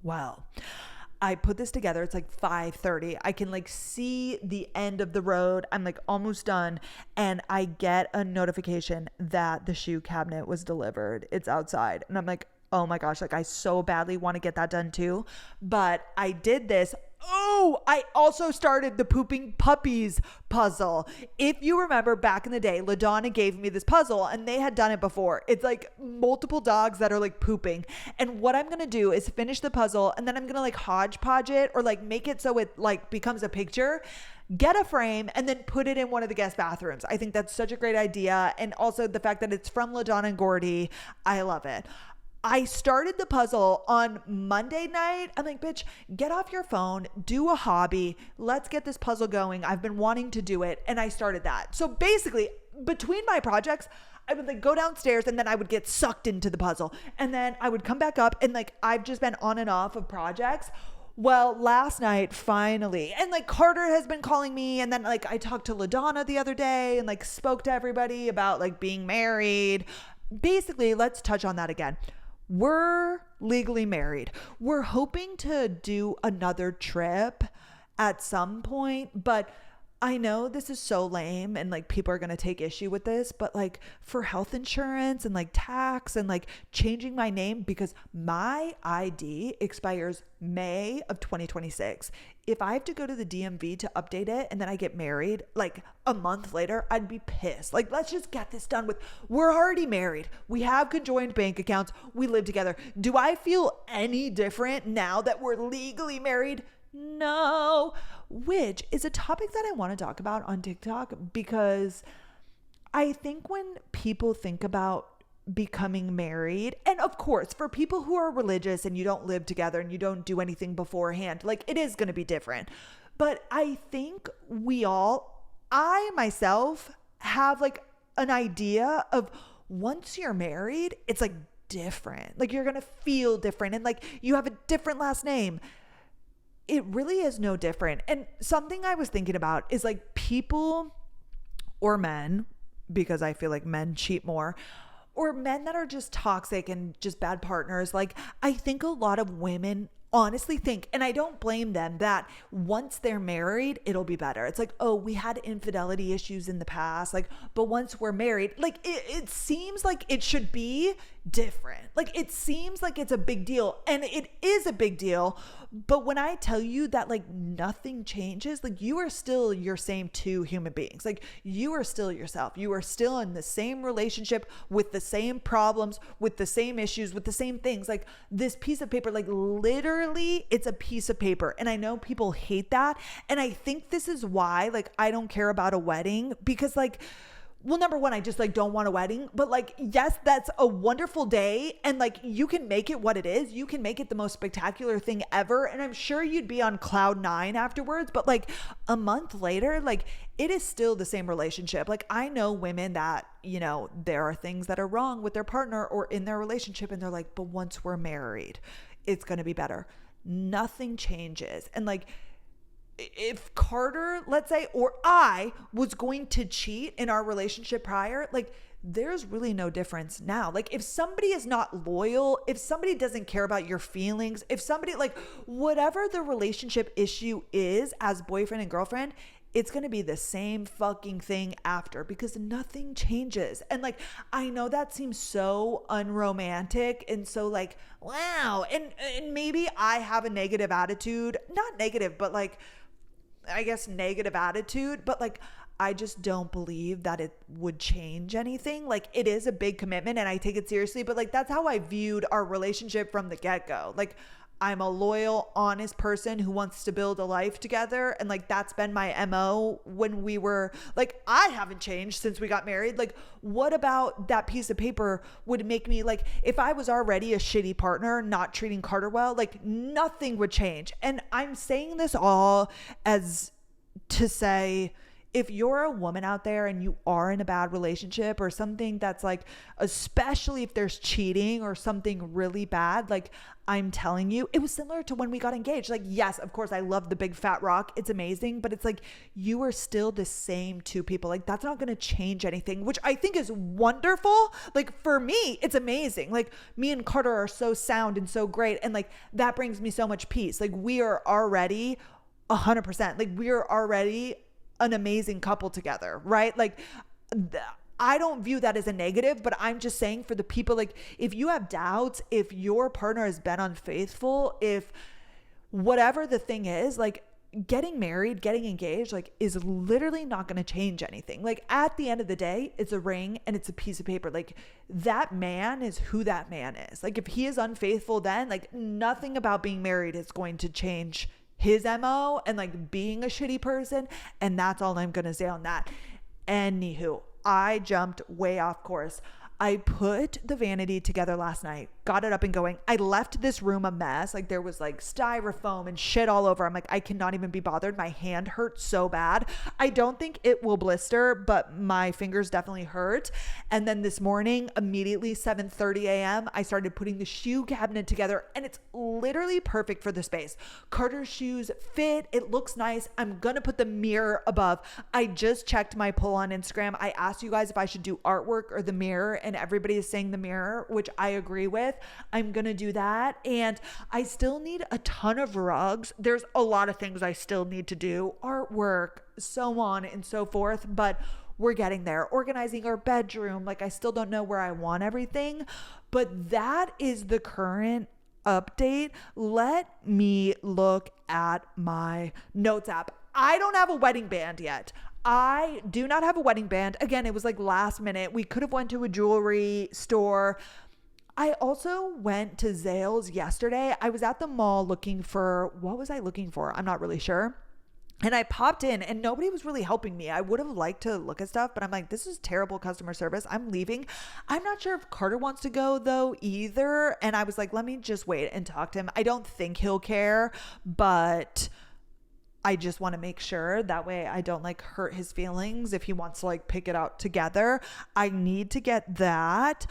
Well, I put this together. It's like 5:30. I can like see the end of the road. I'm like almost done. And I get a notification that the shoe cabinet was delivered. It's outside. And I'm like, oh my gosh, like I so badly want to get that done too. But I did this. Oh, I also started the pooping puppies puzzle. If you remember back in the day, LaDonna gave me this puzzle and they had done it before. It's like multiple dogs that are like pooping. And what I'm going to do is finish the puzzle and then I'm going to like hodgepodge it or like make it so it like becomes a picture, get a frame and then put it in one of the guest bathrooms. I think that's such a great idea. And also the fact that it's from LaDonna and Gordy, I love it. I started the puzzle on Monday night. I'm like, bitch, get off your phone, do a hobby. Let's get this puzzle going. I've been wanting to do it. And I started that. So basically between my projects, I would like go downstairs and then I would get sucked into the puzzle. And then I would come back up and like, I've just been on and off of projects. Well, last night, finally, and like Carter has been calling me, and then like I talked to LaDonna the other day and like spoke to everybody about like being married. Basically, let's touch on that again. We're legally married. We're hoping to do another trip at some point, but I know this is so lame and like people are going to take issue with this, but like for health insurance and like tax and like changing my name, because my ID expires May of 2026. If I have to go to the DMV to update it and then I get married like a month later, I'd be pissed. Like, let's just get this done with. We're already married. We have conjoined bank accounts. We live together. Do I feel any different now that we're legally married? No, which is a topic that I want to talk about on TikTok, because I think when people think about becoming married, and of course, for people who are religious and you don't live together and you don't do anything beforehand, like it is going to be different. But I think I myself have like an idea of once you're married, it's like different. Like you're going to feel different and like you have a different last name. It really is no different. And something I was thinking about is like people or men, because I feel like men cheat more, or men that are just toxic and just bad partners. Like I think a lot of women honestly think, and I don't blame them, that once they're married, it'll be better. It's like, oh, we had infidelity issues in the past, like, but once we're married, like it seems like it should be different. Like it seems like it's a big deal, and it is a big deal. But when I tell you that like nothing changes, like you are still your same two human beings. Like you are still yourself. You are still in the same relationship with the same problems, with the same issues, with the same things. Like this piece of paper, like literally it's a piece of paper. And I know people hate that. And I think this is why like I don't care about a wedding, because like, well, number one, I just like don't want a wedding, but like, yes, that's a wonderful day. And like, you can make it what it is. You can make it the most spectacular thing ever. And I'm sure you'd be on cloud 9 afterwards, but like a month later, like it is still the same relationship. Like I know women that, you know, there are things that are wrong with their partner or in their relationship. And they're like, but once we're married, it's going to be better. Nothing changes. And like, if Carter, let's say, or I was going to cheat in our relationship prior, like there's really no difference now. Like if somebody is not loyal, if somebody doesn't care about your feelings, if somebody like whatever the relationship issue is as boyfriend and girlfriend, it's going to be the same fucking thing after, because nothing changes. And like, I know that seems so unromantic and so like, wow. And maybe I have a negative attitude, not negative, but like, I guess negative attitude, but like I just don't believe that it would change anything. Like it is a big commitment and I take it seriously, but like that's how I viewed our relationship from the get-go. Like I'm a loyal, honest person who wants to build a life together, and like that's been my MO when we were like, I haven't changed since we got married. Like what about that piece of paper would make me like, if I was already a shitty partner not treating Carter well, like nothing would change. And I'm saying this all as to say, if you're a woman out there and you are in a bad relationship or something that's like, especially if there's cheating or something really bad, like I'm telling you, it was similar to when we got engaged. Like, yes, of course, I love the big fat rock. It's amazing, but it's like, you are still the same two people. Like that's not going to change anything, which I think is wonderful. Like for me, it's amazing. Like me and Carter are so sound and so great. And like, that brings me so much peace. Like we are already 100%, like we are already an amazing couple together, right? Like I don't view that as a negative, but I'm just saying for the people, like if you have doubts, if your partner has been unfaithful, if whatever the thing is, like getting married, getting engaged, like is literally not going to change anything. Like at the end of the day, it's a ring and it's a piece of paper. Like that man is who that man is. Like if he is unfaithful, then like nothing about being married is going to change his MO and like being a shitty person. And that's all I'm going to say on that. Anywho, I jumped way off course. I put the vanity together last night, got it up and going. I left this room a mess. Like there was like styrofoam and shit all over. I'm like, I cannot even be bothered. My hand hurt so bad. I don't think it will blister, but my fingers definitely hurt. And then this morning, immediately 7:30 a.m., I started putting the shoe cabinet together, and it's literally perfect for the space. Carter's shoes fit. It looks nice. I'm going to put the mirror above. I just checked my poll on Instagram. I asked you guys if I should do artwork or the mirror, and everybody is saying the mirror, which I agree with. I'm going to do that. And I still need a ton of rugs. There's a lot of things I still need to do, artwork, so on and so forth, but we're getting there. Organizing our bedroom. Like I still don't know where I want everything, but that is the current update. Let me look at my notes app. I don't have a wedding band yet. I do not have a wedding band. Again, it was like last minute. We could have went to a jewelry store. I also went to Zales yesterday. I was at the mall looking for, what was I looking for? I'm not really sure. And I popped in and nobody was really helping me. I would have liked to look at stuff, but I'm like, this is terrible customer service. I'm leaving. I'm not sure if Carter wants to go though either. And I was like, let me just wait and talk to him. I don't think he'll care, but I just want to make sure that way I don't like hurt his feelings if he wants to like pick it out together. I need to get that.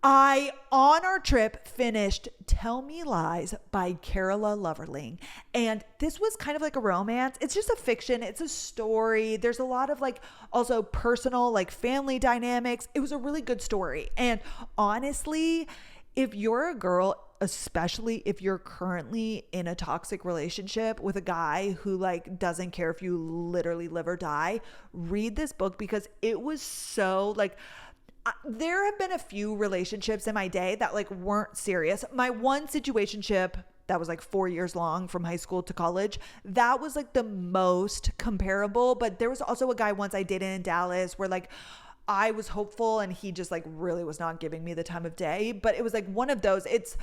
I, on our trip, finished Tell Me Lies by Carola Loverling. And this was kind of like a romance. It's just a fiction. It's a story. There's a lot of like also personal like family dynamics. It was a really good story. And honestly, if you're a girl, especially if you're currently in a toxic relationship with a guy who like doesn't care if you literally live or die, read this book because it was so like, there have been a few relationships in my day that like weren't serious. My one situationship that was like 4 years long from high school to college, that was like the most comparable. But there was also a guy once I dated in Dallas where like I was hopeful and he just like really was not giving me the time of day. But it was like one of those, it's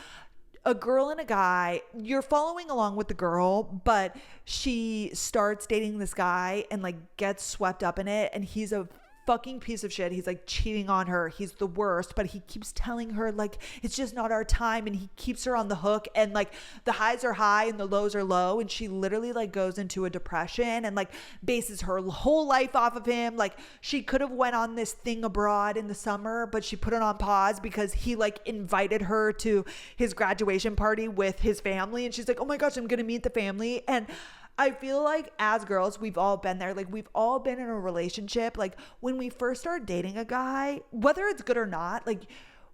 a girl and a guy, you're following along with the girl, but she starts dating this guy and like gets swept up in it, and he's a fucking piece of shit. He's like cheating on her. He's the worst, but he keeps telling her like it's just not our time, and he keeps her on the hook, and like the highs are high and the lows are low, and she literally like goes into a depression and like bases her whole life off of him. Like she could have went on this thing abroad in the summer, but she put it on pause because he like invited her to his graduation party with his family, and she's like, oh my gosh, I'm gonna meet the family. And I feel like as girls, we've all been there. Like we've all been in a relationship. Like when we first start dating a guy, whether it's good or not, like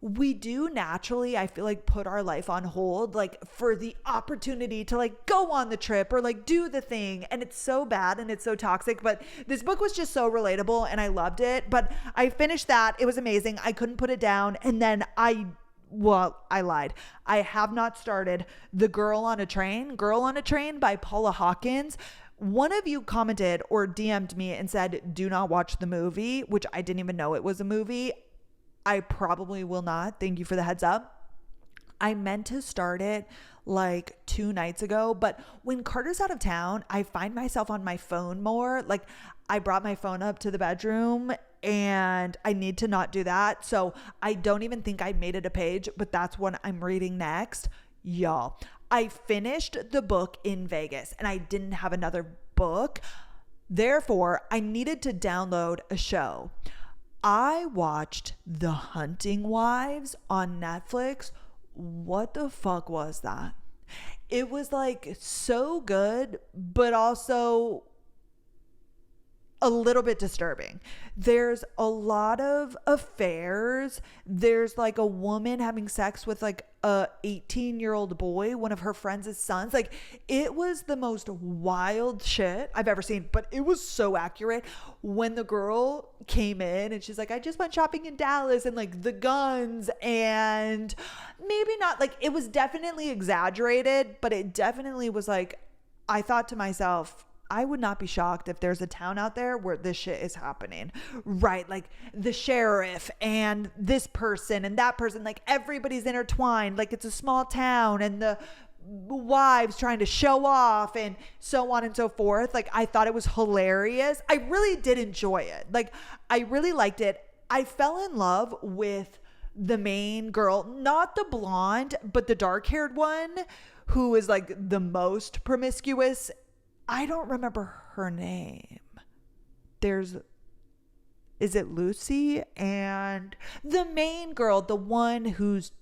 we do naturally, I feel like, put our life on hold, like for the opportunity to like go on the trip or like do the thing. And it's so bad and it's so toxic, but this book was just so relatable and I loved it. But I finished that. It was amazing. I couldn't put it down. And then I lied. I have not started The Girl on a Train by Paula Hawkins. One of you commented or DM'd me and said, do not watch the movie, which I didn't even know it was a movie. I probably will not. Thank you for the heads up. I meant to start it like 2 nights ago, but when Carter's out of town, I find myself on my phone more. Like I brought my phone up to the bedroom and I need to not do that. So I don't even think I made it a page, but that's what I'm reading next. Y'all, I finished the book in Vegas and I didn't have another book. Therefore, I needed to download a show. I watched The Hunting Wives on Netflix. What the fuck was that? It was like so good, but also a little bit disturbing. There's a lot of affairs. There's like a woman having sex with like a 18-year-old boy, one of her friends' sons. Like it was the most wild shit I've ever seen, but it was so accurate. When the girl came in and she's like, I just went shopping in Dallas, and like the guns, and maybe not, like it was definitely exaggerated, but it definitely was like, I thought to myself, I would not be shocked if there's a town out there where this shit is happening, right? Like the sheriff and this person and that person, like everybody's intertwined. Like it's a small town, and the wives trying to show off and so on and so forth. Like I thought it was hilarious. I really did enjoy it. Like I really liked it. I fell in love with the main girl, not the blonde, but the dark haired one who is like the most promiscuous. I don't remember her name. Is it Lucy? And the main girl, the one who's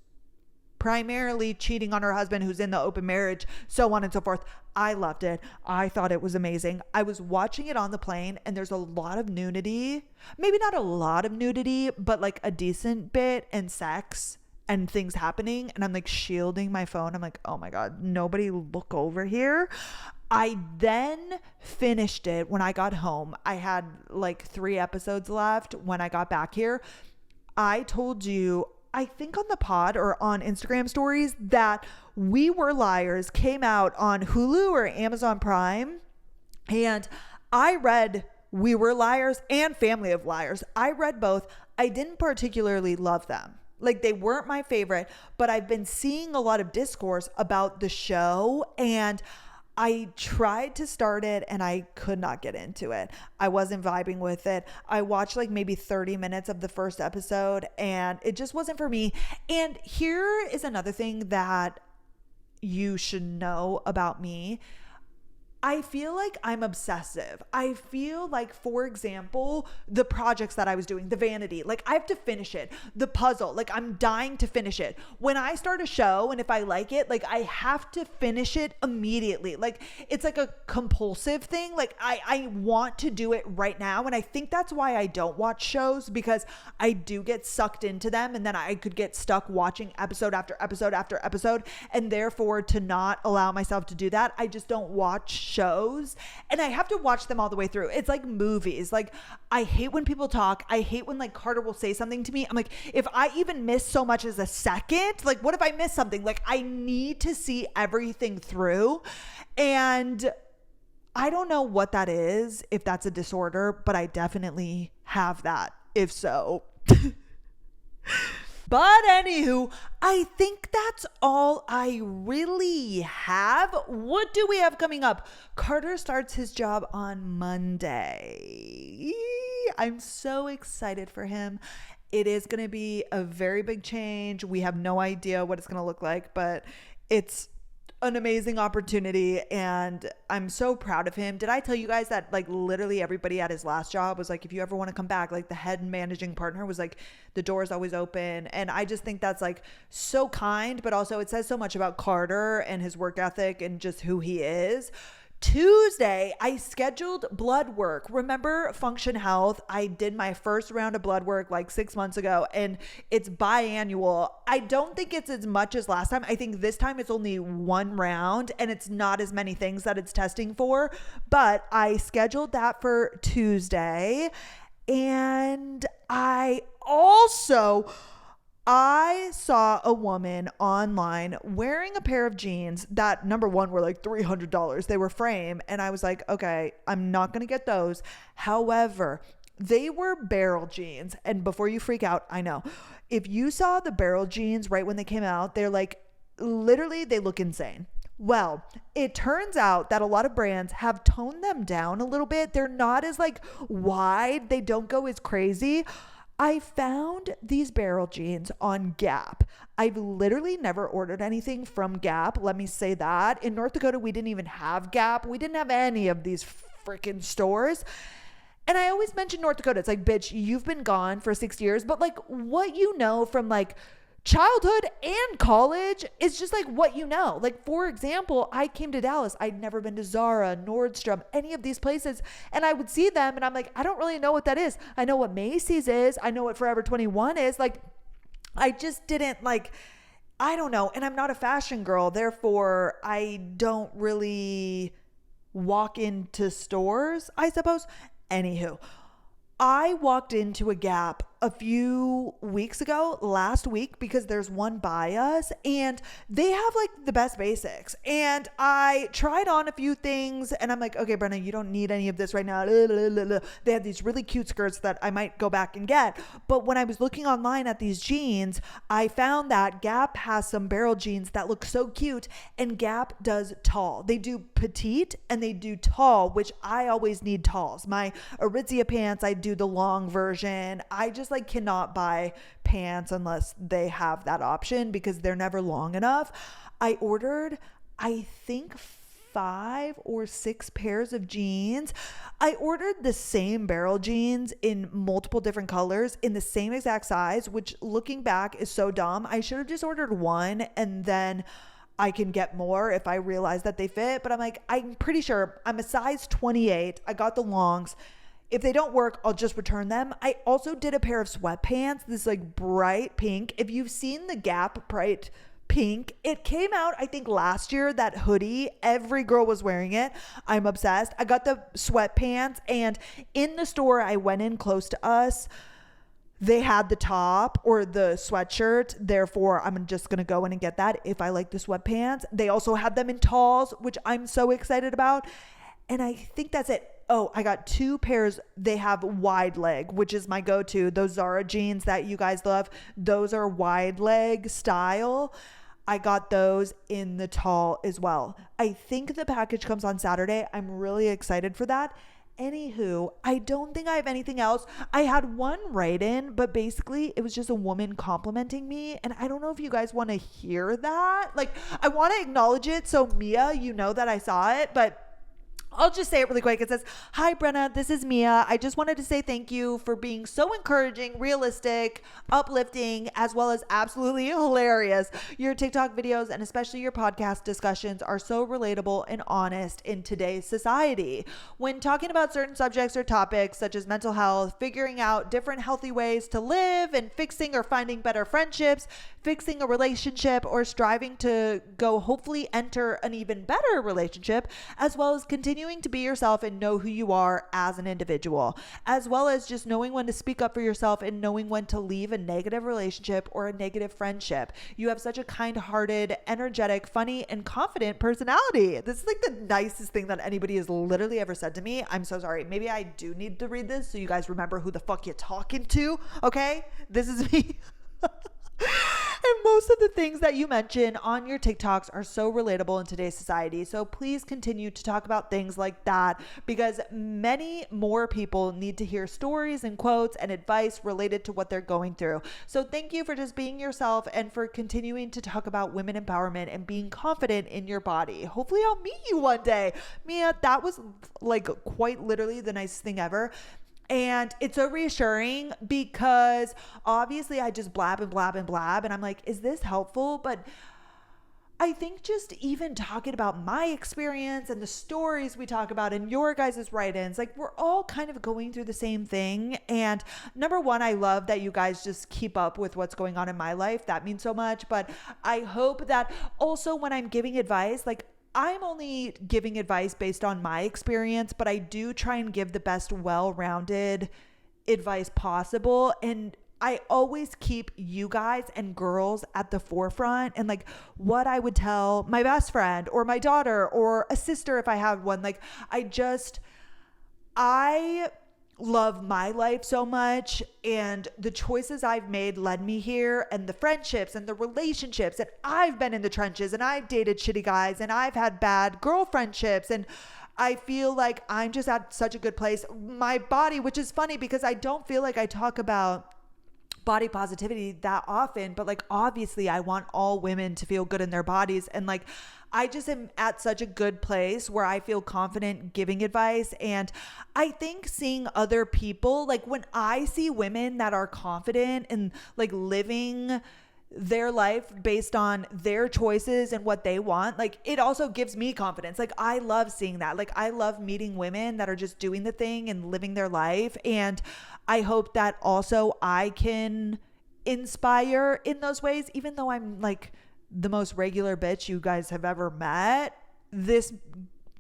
primarily cheating on her husband, who's in the open marriage, so on and so forth. I loved it. I thought it was amazing. I was watching it on the plane and there's a lot of nudity. Maybe not a lot of nudity, but like a decent bit, and sex and things happening. And I'm like shielding my phone. I'm like, oh my God, nobody look over here. I then finished it when I got home. I had like 3 episodes left when I got back here. I told you, I think on the pod or on Instagram stories, that We Were Liars came out on Hulu or Amazon Prime. And I read We Were Liars and Family of Liars. I read both. I didn't particularly love them. Like, they weren't my favorite, but I've been seeing a lot of discourse about the show, and I tried to start it and I could not get into it. I wasn't vibing with it. I watched like maybe 30 minutes of the first episode and it just wasn't for me. And here is another thing that you should know about me. I feel like I'm obsessive. I feel like, for example, the projects that I was doing, the Vanity, like I have to finish it. The Puzzle, like I'm dying to finish it. When I start a show and if I like it, like I have to finish it immediately. Like it's like a compulsive thing. Like I want to do it right now. And I think that's why I don't watch shows, because I do get sucked into them and then I could get stuck watching episode after episode after episode. And therefore, to not allow myself to do that, I just don't watch shows, and I have to watch them all the way through. It's like movies. Like I hate when people talk. I hate when like Carter will say something to me. I'm like, if I even miss so much as a second, like what if I miss something? Like I need to see everything through. And I don't know what that is, if that's a disorder, but I definitely have that, if so. But anywho, I think that's all I really have. What do we have coming up? Carter starts his job on Monday. I'm so excited for him. It is going to be a very big change. We have no idea what it's going to look like, but it's an amazing opportunity and I'm so proud of him. Did I tell you guys that like literally everybody at his last job was like, if you ever want to come back, like the head managing partner was like, the door is always open. And I just think that's like so kind, but also it says so much about Carter and his work ethic and just who he is. Tuesday, I scheduled blood work. Remember Function Health? I did my first round of blood work like 6 months ago, and it's biannual. I don't think it's as much as last time. I think this time it's only 1 round and it's not as many things that it's testing for, but I scheduled that for Tuesday. And I saw a woman online wearing a pair of jeans that, number one, were like $300. They were frame. And I was like, okay, I'm not going to get those. However, they were barrel jeans. And before you freak out, I know, if you saw the barrel jeans right when they came out, they're like, literally, they look insane. Well, it turns out that a lot of brands have toned them down a little bit. They're not as like wide. They don't go as crazy. I found these barrel jeans on Gap. I've literally never ordered anything from Gap. Let me say that. In North Dakota, we didn't even have Gap. We didn't have any of these freaking stores. And I always mention North Dakota. It's like, bitch, you've been gone for 6 years. But like what you know from like childhood and college is just like what you know. Like, for example, I came to Dallas. I'd never been to Zara, Nordstrom, any of these places. And I would see them and I'm like, I don't really know what that is. I know what Macy's is. I know what Forever 21 is. Like, I just didn't like, I don't know. And I'm not a fashion girl. Therefore, I don't really walk into stores, I suppose. Anywho, I walked into a Gap a few weeks ago, last week, because there's one by us and they have like the best basics. And I tried on a few things and I'm like, okay, Brenna, you don't need any of this right now. They had these really cute skirts that I might go back and get. But when I was looking online at these jeans, I found that Gap has some barrel jeans that look so cute, and Gap does tall. They do petite and they do tall, which I always need talls. My Aritzia pants, I do the long version. I just just like cannot buy pants unless they have that option because they're never long enough. I ordered, I think, 5 or 6 pairs of jeans. I ordered the same barrel jeans in multiple different colors in the same exact size, which looking back is so dumb. I should have just ordered one and then I can get more if I realize that they fit. But I'm like, I'm pretty sure I'm a size 28. I got the longs. If they don't work, I'll just return them. I also did a pair of sweatpants, this like bright pink. If you've seen the Gap bright pink, it came out I think last year, that hoodie, every girl was wearing it. I'm obsessed. I got the sweatpants, and in the store I went in close to us, they had the top or the sweatshirt. Therefore, I'm just going to go in and get that if I like the sweatpants. They also had them in talls, which I'm so excited about. And I think that's it. Oh, I got 2 pairs. They have wide leg, which is my go-to. Those Zara jeans that you guys love, those are wide leg style. I got those in the tall as well. I think the package comes on Saturday. I'm really excited for that. Anywho, I don't think I have anything else. I had one write-in, but basically it was just a woman complimenting me. And I don't know if you guys want to hear that. Like, I want to acknowledge it. So Mia, you know that I saw it, but I'll just say it really quick. It says, "Hi, Brenna. This is Mia. I just wanted to say thank you for being so encouraging, realistic, uplifting, as well as absolutely hilarious. Your TikTok videos and especially your podcast discussions are so relatable and honest in today's society. When talking about certain subjects or topics such as mental health, figuring out different healthy ways to live, and fixing or finding better friendships, fixing a relationship, or striving to go hopefully enter an even better relationship, as well as continuing to be yourself and know who you are as an individual, as well as just knowing when to speak up for yourself and knowing when to leave a negative relationship or a negative friendship. You have such a kind-hearted, energetic, funny, and confident personality." This is like the nicest thing that anybody has literally ever said to me. I'm so sorry. Maybe I do need to read this so you guys remember who the fuck you're talking to. Okay? This is me. And most of the things that you mention on your TikToks are so relatable in today's society. So please continue to talk about things like that, because many more people need to hear stories and quotes and advice related to what they're going through. So thank you for just being yourself and for continuing to talk about women empowerment and being confident in your body. Hopefully I'll meet you one day. Mia, that was like quite literally the nicest thing ever. And it's so reassuring because obviously I just blab and blab and blab. And I'm like, is this helpful? But I think just even talking about my experience and the stories we talk about and your guys' write-ins, like we're all kind of going through the same thing. And number one, I love that you guys just keep up with what's going on in my life. That means so much. But I hope that also when I'm giving advice, like I'm only giving advice based on my experience, but I do try and give the best well-rounded advice possible. And I always keep you guys and girls at the forefront, and like what I would tell my best friend or my daughter or a sister if I have one. Like I love my life so much, and the choices I've made led me here, and the friendships and the relationships, and I've been in the trenches and I've dated shitty guys and I've had bad girl friendships, and I feel like I'm just at such a good place. My body, which is funny because I don't feel like I talk about body positivity that often, but like obviously I want all women to feel good in their bodies, and like I just am at such a good place where I feel confident giving advice. And I think seeing other people, like when I see women that are confident and like living their life based on their choices and what they want, like it also gives me confidence. Like I love seeing that. Like I love meeting women that are just doing the thing and living their life. And I hope that also I can inspire in those ways, even though I'm like the most regular bitch you guys have ever met. This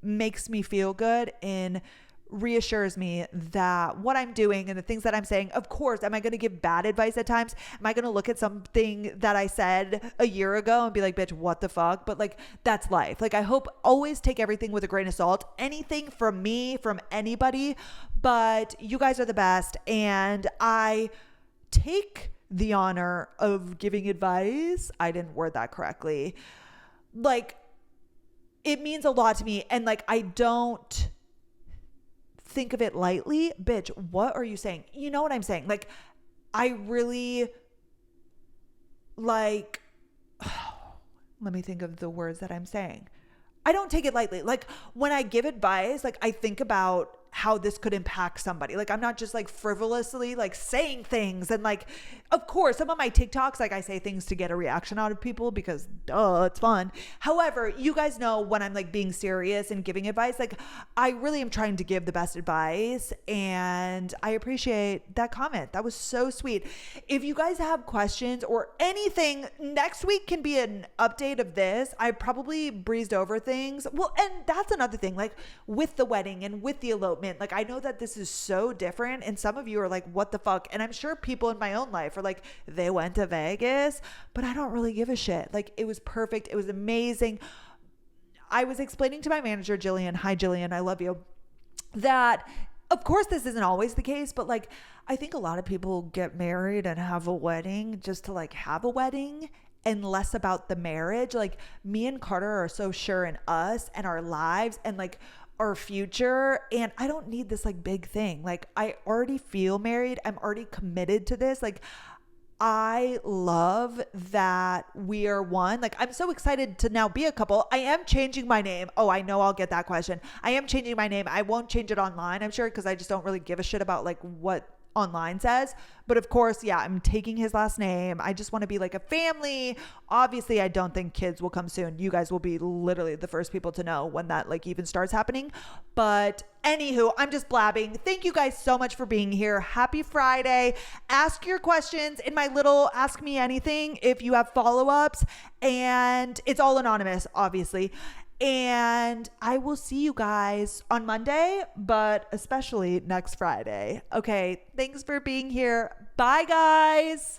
makes me feel good and reassures me that what I'm doing and the things that I'm saying, of course, am I going to give bad advice at times? Am I going to look at something that I said a year ago and be like, bitch, what the fuck? But like, that's life. Like, I hope always take everything with a grain of salt, anything from me, from anybody, but you guys are the best. And I take the honor of giving advice. I didn't word that correctly. Like, it means a lot to me. And like, I don't think of it lightly. Bitch, what are you saying? You know what I'm saying? Like, I really like, let me think of the words that I'm saying. I don't take it lightly. Like when I give advice, like I think about how this could impact somebody. Like I'm not just like frivolously like saying things. And like, of course, some of my TikToks, like I say things to get a reaction out of people because duh, it's fun. However, you guys know when I'm like being serious and giving advice, like I really am trying to give the best advice, and I appreciate that comment. That was so sweet. If you guys have questions or anything, next week can be an update of this. I probably breezed over things. Well, and that's another thing, like with the wedding and with the elopement, like I know that this is so different, and some of you are like, what the fuck? And I'm sure people in my own life are like, they went to Vegas, but I don't really give a shit. Like it was perfect. It was amazing. I was explaining to my manager, Jillian, hi Jillian, I love you, that of course this isn't always the case, but like I think a lot of people get married and have a wedding just to like have a wedding and less about the marriage. Like me and Carter are so sure in us and our lives and like our future, and I don't need this like big thing. Like I already feel married. I'm already committed to this. Like I love that we are one. Like I'm so excited to now be a couple. I am changing my name. Oh, I know I'll get that question. I am changing my name. I won't change it online, I'm sure, because I just don't really give a shit about like what online says. But of course, yeah, I'm taking his last name. I just want to be like a family. Obviously, I don't think kids will come soon. You guys will be literally the first people to know when that like even starts happening. But anywho, I'm just blabbing. Thank you guys so much for being here. Happy Friday. Ask your questions in my little Ask Me Anything if you have follow-ups, and it's all anonymous, obviously. And I will see you guys on Monday, but especially next Friday. Okay, thanks for being here. Bye, guys.